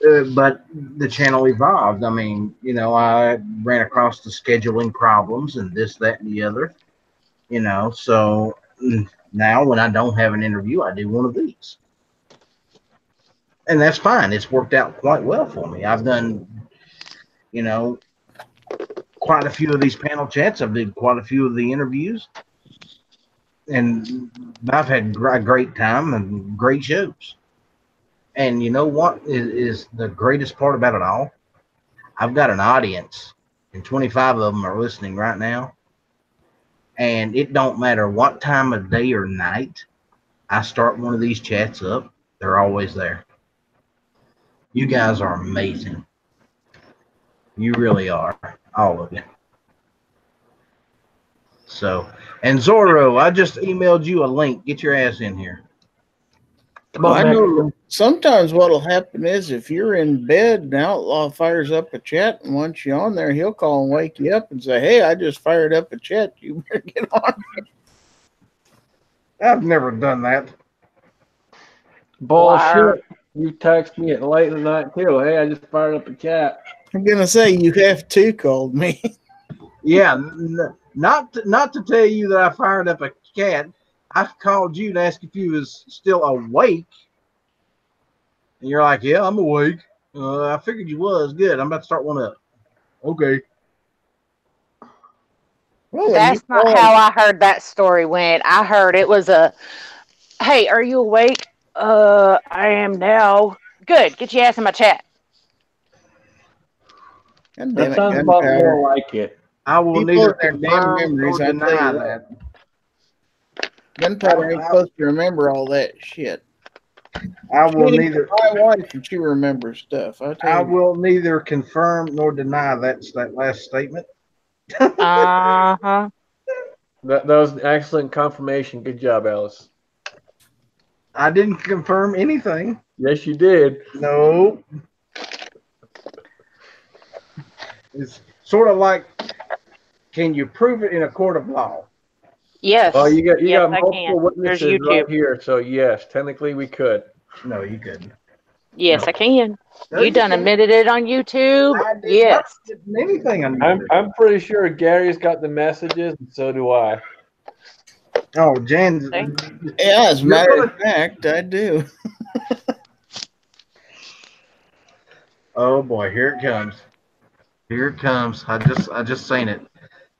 Speaker 1: with. But the channel evolved. I mean, I ran across the scheduling problems and this, that, and the other. So now when I don't have an interview, I do one of these. And that's fine. It's worked out quite well for me. I've done, quite a few of these panel chats. I've did quite a few of the interviews. And I've had a great time and great shows. And you know what is the greatest part about it all? I've got an audience, and 25 of them are listening right now. And it don't matter what time of day or night I start one of these chats up, they're always there. You guys are amazing. You really are, all of you. So, and Zorro, I just emailed you a link. Get your ass in here.
Speaker 2: I know sometimes what'll happen is if you're in bed and Outlaw fires up a chat, and once you're on there, he'll call and wake you up and say, "Hey, I just fired up a chat. You better get on."
Speaker 1: I've never done that.
Speaker 3: Bullshit. You text me at late in the night too. Hey, I just fired up a chat.
Speaker 2: I'm gonna say you have to called me.
Speaker 1: Yeah, not to tell you that I fired up a cat. I called you to ask if you was still awake. And you're like, yeah, I'm awake. I figured you was. Good. I'm about to start one up. Okay.
Speaker 2: Well,
Speaker 4: That's not how I heard that story went. I heard it was a, hey, are you awake? I am now. Good. Get your ass in my chat.
Speaker 2: God damn
Speaker 3: That
Speaker 2: it,
Speaker 3: sounds about
Speaker 2: Gunpowder.
Speaker 3: more like it.
Speaker 1: I will
Speaker 2: People
Speaker 1: neither
Speaker 2: and their damn
Speaker 1: confirm
Speaker 2: memories,
Speaker 1: nor
Speaker 2: I tell
Speaker 1: deny
Speaker 2: you
Speaker 1: that.
Speaker 2: Gunpowder ain't supposed to remember all that shit.
Speaker 1: I will
Speaker 2: Even
Speaker 1: neither.
Speaker 2: my wife, and she remembers stuff. I tell
Speaker 1: I
Speaker 2: you.
Speaker 1: will neither confirm nor deny that last statement.
Speaker 4: Uh-huh.
Speaker 3: That was an excellent confirmation. Good job, Alice.
Speaker 1: I didn't confirm anything.
Speaker 3: Yes, you did.
Speaker 1: No. It's sort of like, can you prove it in a court of law?
Speaker 4: Yes.
Speaker 3: Well, you got
Speaker 4: Yes, I
Speaker 3: multiple
Speaker 4: can. There's
Speaker 3: witnesses right
Speaker 4: YouTube.
Speaker 3: here, so yes, technically we could.
Speaker 1: No, you couldn't.
Speaker 4: Yes,
Speaker 1: No.
Speaker 4: I can.
Speaker 1: No,
Speaker 4: You
Speaker 1: you
Speaker 4: done
Speaker 1: can't.
Speaker 4: admitted it on YouTube?
Speaker 1: I did not
Speaker 4: Yes.
Speaker 1: get anything on
Speaker 3: I'm
Speaker 1: YouTube.
Speaker 3: pretty sure Gary's got the messages, and so do I.
Speaker 1: Oh, Jan.
Speaker 4: See?
Speaker 2: Yeah, as a
Speaker 1: You're
Speaker 2: matter
Speaker 1: gonna-
Speaker 2: of fact, I do.
Speaker 1: Oh boy, here it comes. Here it comes. I just seen it.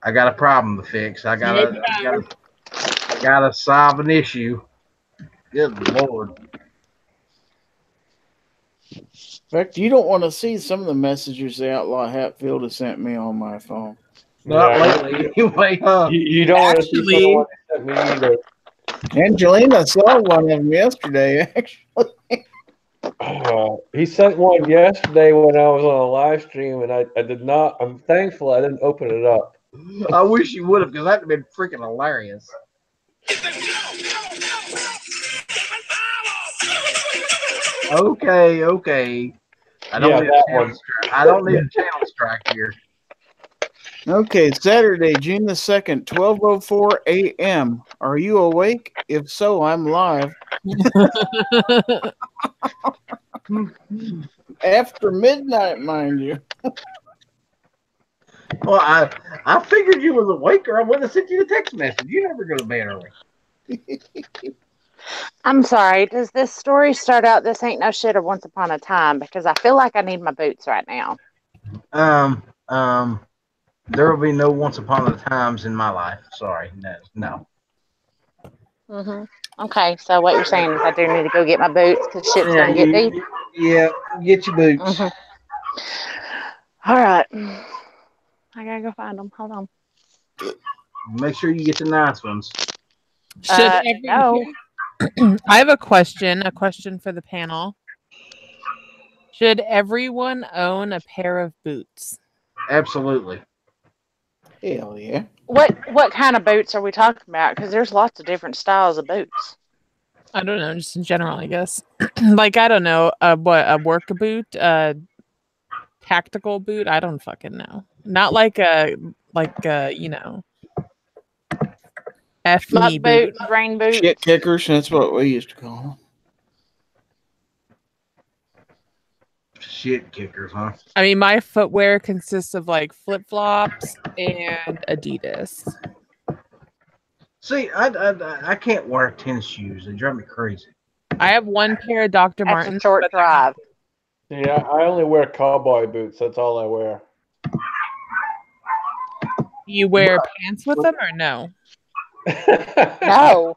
Speaker 1: I got a problem to fix. I gotta solve an issue. Good Lord.
Speaker 2: In fact, you don't want to see some of the messages the Outlaw Hatfield has sent me on my phone.
Speaker 1: Not
Speaker 3: Yeah,
Speaker 1: lately, anyway, huh?
Speaker 3: you don't want to see
Speaker 2: Actually-
Speaker 3: someone that sent me either.
Speaker 2: Angelina saw one of them yesterday, actually.
Speaker 3: He sent one yesterday when I was on a live stream, and I did not. I'm thankful I didn't open it up.
Speaker 1: I wish you would have, because that'd have been freaking hilarious. Okay. I don't
Speaker 3: Yeah,
Speaker 1: need
Speaker 3: that
Speaker 1: a channel
Speaker 3: one.
Speaker 1: strike. I don't need a channel strike here.
Speaker 2: Okay, Saturday, June the 2nd, 12:04 a.m. Are you awake? If so, I'm live. After midnight, mind you.
Speaker 1: Well, I figured you was awake, or I wouldn't have sent you a text message. You never go to bed early.
Speaker 4: I'm sorry. Does this story start out This Ain't No Shit or Once Upon a Time? Because I feel like I need my boots right now.
Speaker 1: There will be no once upon a times in my life. Sorry, no.
Speaker 4: Okay, so what you're saying is I do need to go get my boots because shit's
Speaker 1: Yeah,
Speaker 4: going to get deep.
Speaker 1: yeah. Get your boots.
Speaker 4: All right. I got to go find them. Hold on.
Speaker 1: Make sure you get the nice ones.
Speaker 5: Should
Speaker 4: No.
Speaker 5: I have a question for the panel. Should everyone own a pair of boots?
Speaker 1: Absolutely.
Speaker 2: Hell yeah.
Speaker 4: What kind of boots are we talking about? Because there's lots of different styles of boots.
Speaker 5: I don't know, just in general, I guess. Like, I don't know, what, a work boot, a tactical boot? I don't fucking know. Not like a you know, F
Speaker 4: Muck
Speaker 5: me
Speaker 4: boot,
Speaker 5: boot.
Speaker 4: rain boot.
Speaker 2: Shit kickers, that's what we used to call them.
Speaker 1: Shit kickers, huh?
Speaker 5: I mean, my footwear consists of like flip-flops and Adidas.
Speaker 1: See, I can't wear tennis shoes. They drive me crazy.
Speaker 5: I have one pair of Dr.
Speaker 4: That's
Speaker 5: Martens.
Speaker 4: a short
Speaker 5: but they're-
Speaker 4: drive.
Speaker 3: Yeah, I only wear cowboy boots. That's all I wear.
Speaker 5: You wear pants with them or no?
Speaker 4: No.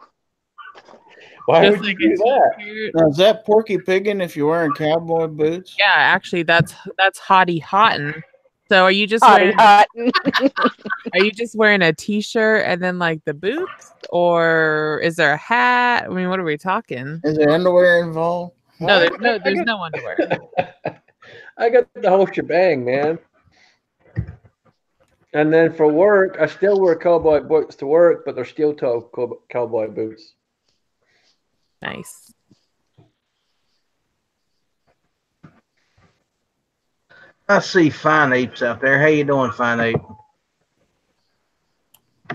Speaker 3: Why
Speaker 5: Just
Speaker 3: would
Speaker 5: like
Speaker 3: you
Speaker 5: a
Speaker 3: do that?
Speaker 5: t-shirt.
Speaker 2: Now, is that Porky Piggin if you're wearing cowboy boots?
Speaker 5: Yeah, actually, that's Hottie Hotten. So are you just
Speaker 4: Hottie hot.
Speaker 5: are you just wearing a t-shirt and then like the boots, or is there a hat? I mean, what are we talking?
Speaker 2: Is there underwear involved?
Speaker 5: No,
Speaker 3: I
Speaker 5: there's
Speaker 3: got-
Speaker 5: no underwear.
Speaker 3: I got the whole shebang, man. And then for work, I still wear cowboy boots to work, but they're steel toe cowboy boots.
Speaker 5: Nice.
Speaker 1: I see Fine Apes out there. How you doing, Fine Ape?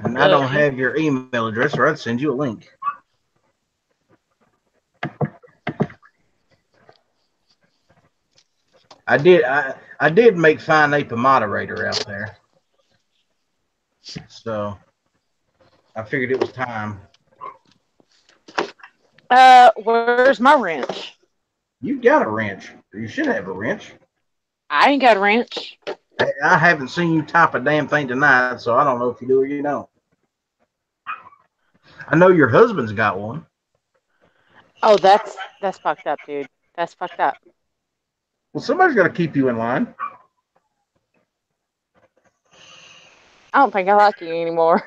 Speaker 1: And I don't have your email address, or I'd send you a link. I did make Fine Ape a moderator out there. So I figured it was time.
Speaker 4: Where's my wrench?
Speaker 1: You got a wrench. You should have a wrench.
Speaker 4: I ain't got a wrench.
Speaker 1: I haven't seen you type a damn thing tonight, so I don't know if you do or you don't. I know your husband's got one.
Speaker 4: Oh, that's fucked up, dude. That's fucked up.
Speaker 1: Well, somebody's got to keep you in line.
Speaker 4: I don't think I like you anymore.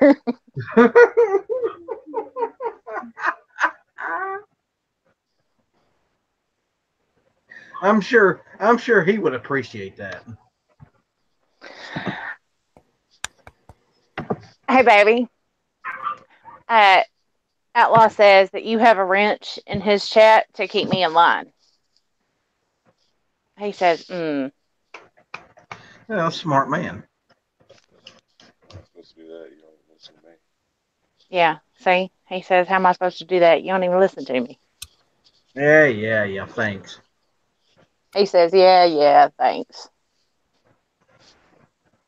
Speaker 1: I'm sure he would appreciate that.
Speaker 4: Hey, baby. Outlaw says that you have a wrench in his chat to keep me in line. He says,
Speaker 1: Yeah, smart man.
Speaker 6: Supposed to be that. You don't listen to me.
Speaker 4: Yeah, see? He says, how am I supposed to do that? You don't even listen to me.
Speaker 1: Yeah, thanks.
Speaker 4: He says, yeah, thanks.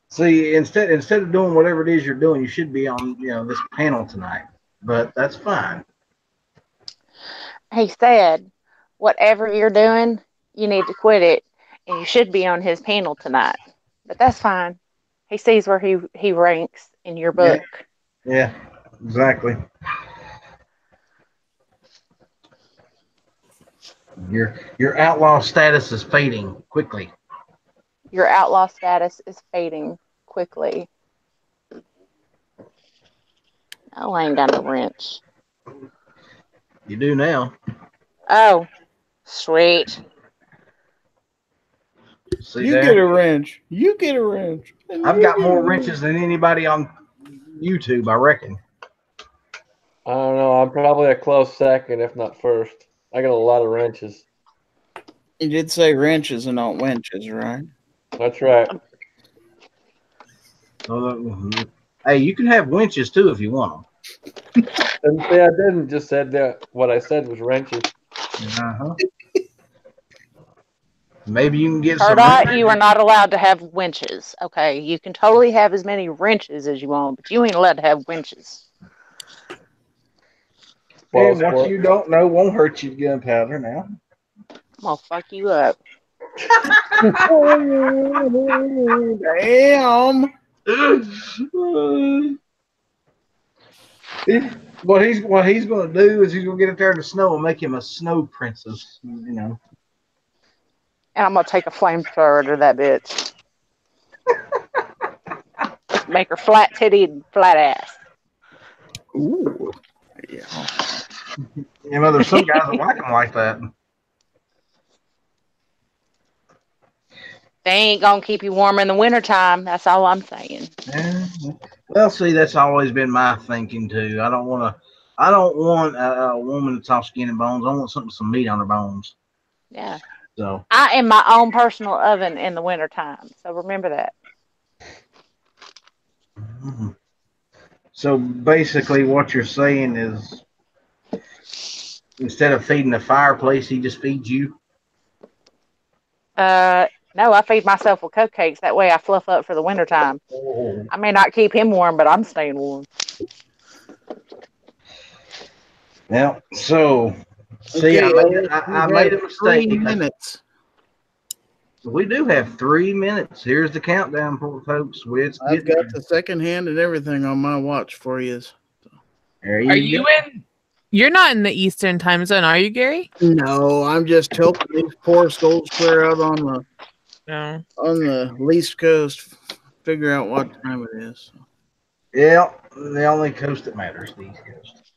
Speaker 1: See, instead of doing whatever it is you're doing, you should be on, this panel tonight. But that's fine.
Speaker 4: He said, whatever you're doing, you need to quit it, and you should be on his panel tonight. But that's fine. He sees where he ranks in your book.
Speaker 1: Yeah, exactly. Your outlaw status is fading quickly.
Speaker 4: Your outlaw status is fading quickly. Oh, I ain't got no wrench.
Speaker 1: You do now.
Speaker 4: Oh, sweet.
Speaker 1: See
Speaker 2: You
Speaker 1: there?
Speaker 2: get a wrench. You get a wrench.
Speaker 1: I've got more wrenches than anybody on YouTube, I reckon.
Speaker 3: I don't know. I'm probably a close second, if not first. I got a lot of wrenches.
Speaker 2: You did say wrenches and not wenches, right?
Speaker 3: That's right.
Speaker 1: Hey, you can have winches too if you want them.
Speaker 3: And see, I didn't just said that. What I said was wrenches.
Speaker 1: Uh-huh. Maybe you can get
Speaker 4: Cardot, you are not allowed to have winches. Okay, you can totally have as many wrenches as you want, but you ain't allowed to have winches.
Speaker 1: And what you don't know won't hurt you, gunpowder. Now
Speaker 4: I'm gonna fuck you up.
Speaker 2: Damn.
Speaker 1: What he's going to do is he's going to get up there in the snow and make him a snow princess.
Speaker 4: And I'm gonna take a flamethrower to that bitch. Make her flat titty and flat ass.
Speaker 2: Ooh. Yeah.
Speaker 1: There's some guys that like them like that.
Speaker 4: They ain't gonna keep you warm in the wintertime. That's all I'm saying.
Speaker 1: Yeah. Well, see, that's always been my thinking too. I don't want a woman that's all skin and bones. I want something with some meat on her bones.
Speaker 4: Yeah.
Speaker 1: So
Speaker 4: I am my own personal oven in the wintertime. So remember that.
Speaker 1: Mm-hmm. So basically, what you're saying is, instead of feeding the fireplace, he just feeds you.
Speaker 4: No, I feed myself with cupcakes. That way I fluff up for the wintertime.
Speaker 1: Oh.
Speaker 4: I may not keep him warm, but I'm staying warm.
Speaker 1: Now, so see,
Speaker 2: Okay,
Speaker 1: I made a mistake.
Speaker 2: 3 minutes.
Speaker 1: We do have 3 minutes. Here's the countdown, folks.
Speaker 2: I've got the second hand and everything on my watch for you.
Speaker 1: There
Speaker 5: Are you in? You're not in the Eastern time zone, are you, Gary?
Speaker 2: No, I'm just helping these poor souls clear out on the East Coast, figure out what time it is.
Speaker 1: Yeah, the only coast that matters, the East Coast.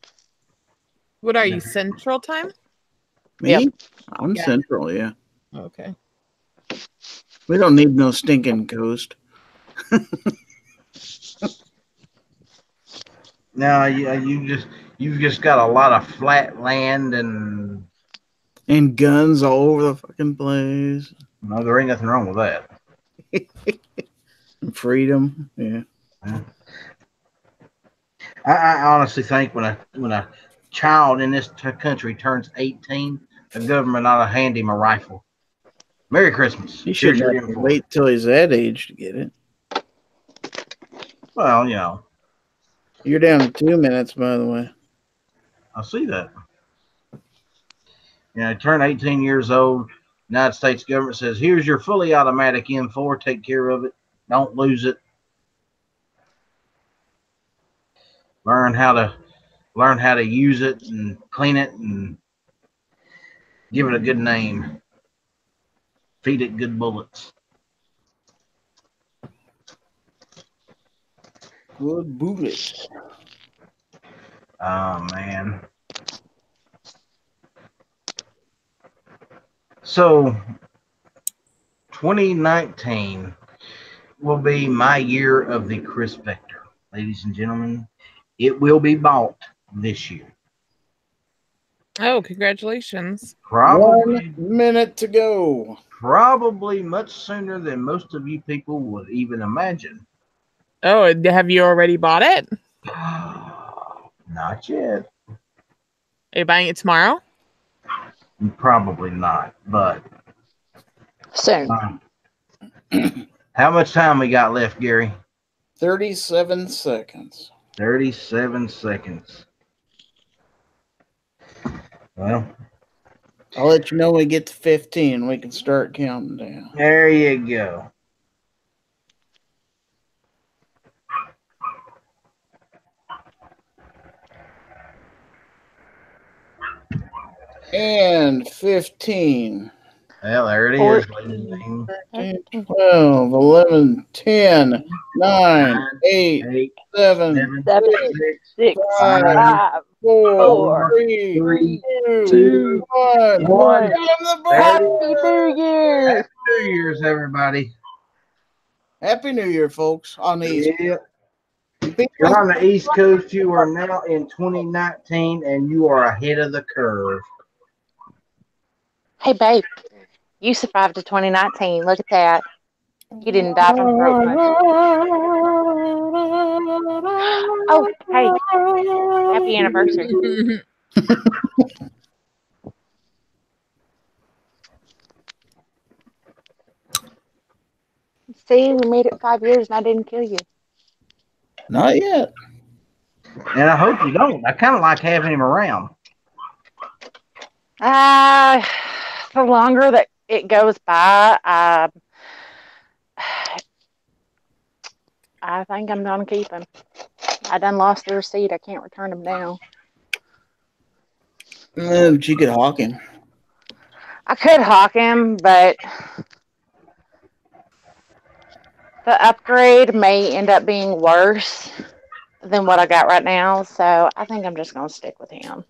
Speaker 5: What are you, Central time?
Speaker 2: Me?
Speaker 4: Yep.
Speaker 2: I'm Central, yeah.
Speaker 5: Okay.
Speaker 2: We don't need no stinking coast.
Speaker 1: No, you've just got a lot of flat land and
Speaker 2: guns all over the fucking place.
Speaker 1: No, there ain't nothing wrong with that.
Speaker 2: Freedom, yeah.
Speaker 1: I honestly think when a child in this country turns 18, the government ought to hand him a rifle. Merry Christmas.
Speaker 2: He should wait till he's that age to get it.
Speaker 1: Well, you know.
Speaker 2: You're down to 2 minutes, by the way.
Speaker 1: I see that. Turn 18 years old. United States government says, here's your fully automatic M4. Take care of it. Don't lose it. Learn how to use it and clean it and give it a good name. Feed it good bullets.
Speaker 2: Good bullets.
Speaker 1: Oh man. So 2019 will be my year of the Chris Vector. Ladies and gentlemen, it will be bought this year.
Speaker 5: Oh, congratulations.
Speaker 1: Probably
Speaker 2: 1 minute to go.
Speaker 1: Probably much sooner than most of you people would even imagine.
Speaker 5: Oh, have you already bought it?
Speaker 1: Not yet.
Speaker 5: Are you buying it tomorrow?
Speaker 1: Probably not, but
Speaker 4: Soon.
Speaker 1: How much time we got left, Gary?
Speaker 2: 37 seconds.
Speaker 1: 37 seconds. Well,
Speaker 2: I'll let you know when we get to 15. We can start counting down.
Speaker 1: there you go.
Speaker 2: And 15.
Speaker 1: Well, there it is, ladies and gentlemen.
Speaker 2: 13, 12, 11, 10, 9, 8, 7,
Speaker 4: 6,
Speaker 2: 5,
Speaker 4: 5,
Speaker 2: 4,
Speaker 1: 3,
Speaker 2: 3, 2,
Speaker 1: 2,
Speaker 2: 1.
Speaker 1: 1.
Speaker 4: Happy New Year!
Speaker 1: Happy New Year's, everybody.
Speaker 2: Happy New Year, folks. On these.
Speaker 1: Yeah. You're on the East Coast. You are now in 2019, and you are ahead of the curve.
Speaker 4: Hey, babe, you survived to 2019. Look at that. You didn't die from throat punch. Oh, hey, happy anniversary. See, we made it 5 years and I didn't kill you.
Speaker 2: Not yet.
Speaker 1: And I hope you don't. I kind of like having him around.
Speaker 4: The longer that it goes by, I think I'm going to keep him. I done lost the receipt. I can't return him now.
Speaker 2: But you could hawk him.
Speaker 4: I could hawk him, but the upgrade may end up being worse than what I got right now. So I think I'm just going to stick with him.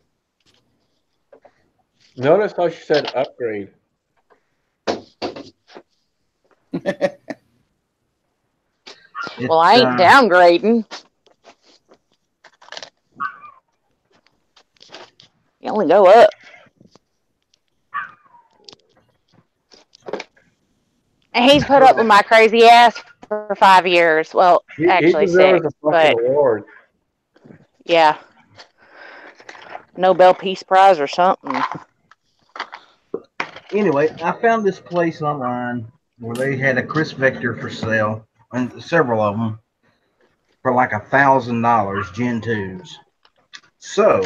Speaker 3: Notice how she said upgrade.
Speaker 4: Well, I ain't downgrading. You only go up. And he's put up with my crazy ass for 5 years. Well, actually
Speaker 3: he
Speaker 4: 6.
Speaker 3: a
Speaker 4: But
Speaker 3: fucking award.
Speaker 4: yeah, Nobel Peace Prize or something.
Speaker 1: Anyway, I found this place online where they had a Chris Vector for sale, and several of them, for like $1,000 Gen 2s. So,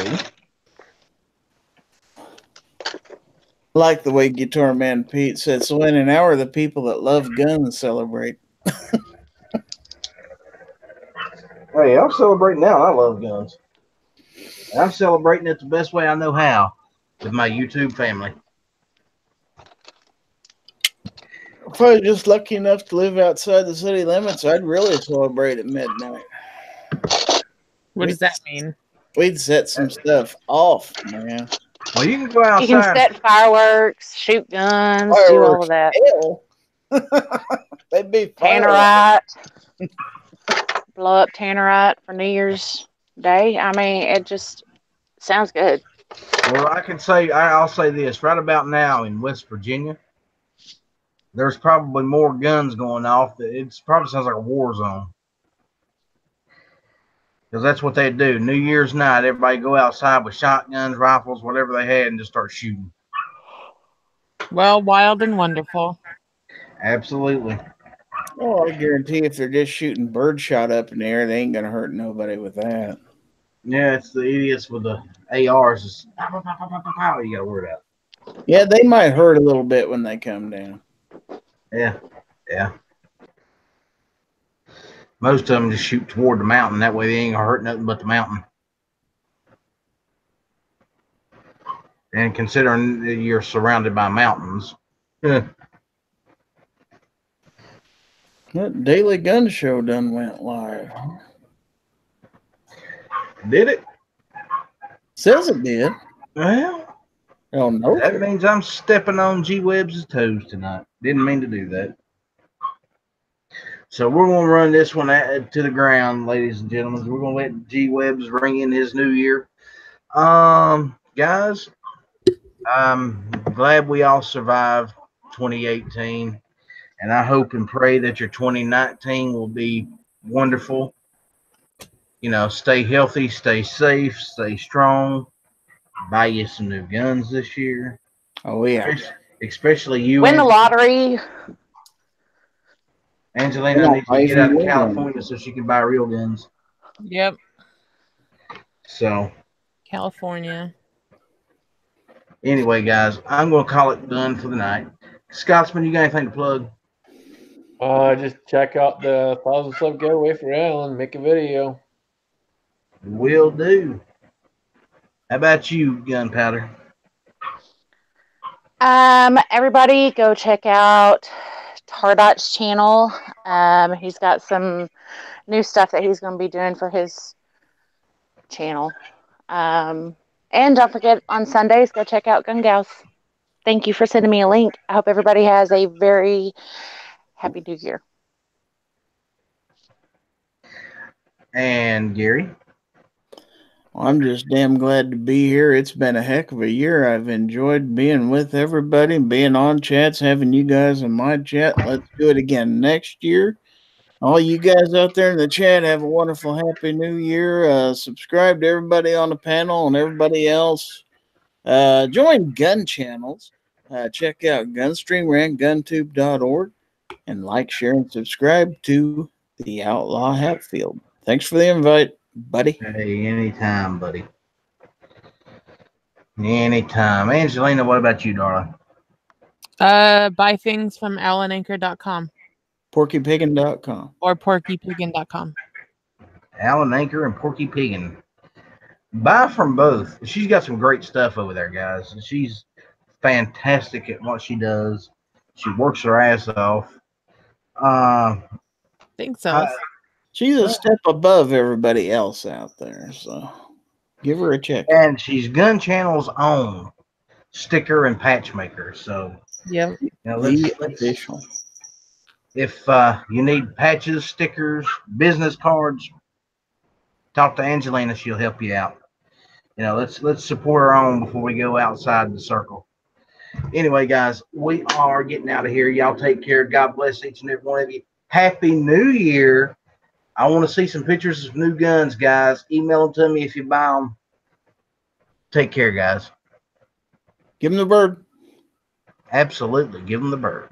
Speaker 2: Like the way Guitar Man Pete said, so in an hour, the people that love guns celebrate.
Speaker 1: hey, I'm celebrating now. I love guns. And I'm celebrating it the best way I know how with my YouTube family.
Speaker 2: If I was just lucky enough to live outside the city limits, I'd really celebrate at midnight.
Speaker 5: What does that mean?
Speaker 2: We'd set some stuff off, man.
Speaker 1: Well, you can go outside.
Speaker 4: You can set fireworks, shoot guns, do all of that.
Speaker 2: Hell. They'd be
Speaker 4: Tannerite. Blow up Tannerite for New Year's Day. I mean, it just sounds good.
Speaker 1: Well, I'll say this. Right about now in West Virginia, there's probably more guns going off. It probably sounds like a war zone. Because that's what they do. New Year's night, everybody go outside with shotguns, rifles, whatever they had, and just start shooting.
Speaker 5: Well, wild and wonderful.
Speaker 1: Absolutely.
Speaker 2: Oh, I guarantee if they're just shooting birdshot up in the air, they ain't going to hurt nobody with that.
Speaker 1: Yeah, it's the idiots with the ARs. You got to worry about.
Speaker 2: Yeah, they might hurt a little bit when they come down.
Speaker 1: Yeah, yeah. Most of them just shoot toward the mountain. That way they ain't gonna hurt nothing but the mountain. And considering that you're surrounded by mountains,
Speaker 2: That Daily Gun Show done went live.
Speaker 1: did it?
Speaker 2: Says it did.
Speaker 1: Well,
Speaker 2: Oh no.
Speaker 1: that means I'm stepping on G Webb's toes tonight. Didn't mean to do that. So we're gonna run this one to the ground, ladies and gentlemen. We're gonna let G Webb's ring in his new year. Guys, I'm glad we all survived 2018, and I hope and pray that your 2019 will be wonderful. You know, stay healthy, stay safe, stay strong. Buy you some new guns this year.
Speaker 2: Oh yeah.
Speaker 1: Especially you,
Speaker 4: Win the lottery.
Speaker 1: Angelina
Speaker 2: Yeah,
Speaker 1: needs to get out of California so she can buy real guns.
Speaker 5: Yep.
Speaker 1: So
Speaker 5: California.
Speaker 1: anyway, guys, I'm gonna call it done for the night. Scotsman, you got anything to plug?
Speaker 3: Just check out the 1,000 sub giveaway for Alan. Make a video.
Speaker 1: Will do. How about you, Gunpowder?
Speaker 4: Everybody go check out Tardot's channel. He's got some new stuff that he's going to be doing for his channel. And don't forget, on Sundays, go check out Gun Gals. Thank you for sending me a link. I hope everybody has a very happy new year.
Speaker 1: And Gary?
Speaker 2: I'm just damn glad to be here. It's been a heck of a year. I've enjoyed being with everybody, being on chats, having you guys in my chat. Let's do it again next year. All you guys out there in the chat, have a wonderful, happy new year. Subscribe to everybody on the panel and everybody else. Join gun channels. Check out Gunstreamer and GunTube.org. And like, share, and subscribe to the Outlaw Hatfield. Thanks for the invite, buddy.
Speaker 1: Hey, anytime, buddy. Anytime. Angelina, what about you, darling?
Speaker 5: Buy things from AlanAnchor.com
Speaker 2: PorkyPiggin.com.
Speaker 5: or PorkyPiggin.com.
Speaker 1: Alan Anchor and Porky Piggin. Buy from both. She's got some great stuff over there, guys. She's fantastic at what she does. She works her ass off.
Speaker 5: Think so.
Speaker 2: She's a step above everybody else out there, so give her a check.
Speaker 1: And she's Gun Channel's own sticker and patch maker. So,
Speaker 5: Yep.
Speaker 1: you know,
Speaker 2: The official.
Speaker 1: if you need patches, stickers, business cards, talk to Angelina. She'll help you out. You know, let's support our own before we go outside the circle. Anyway, guys, we are getting out of here. Y'all take care. God bless each and every one of you. Happy New Year. I want to see some pictures of new guns, guys. Email them to me if you buy them. Take care, guys.
Speaker 2: Give him the bird.
Speaker 1: Absolutely. Give them the bird.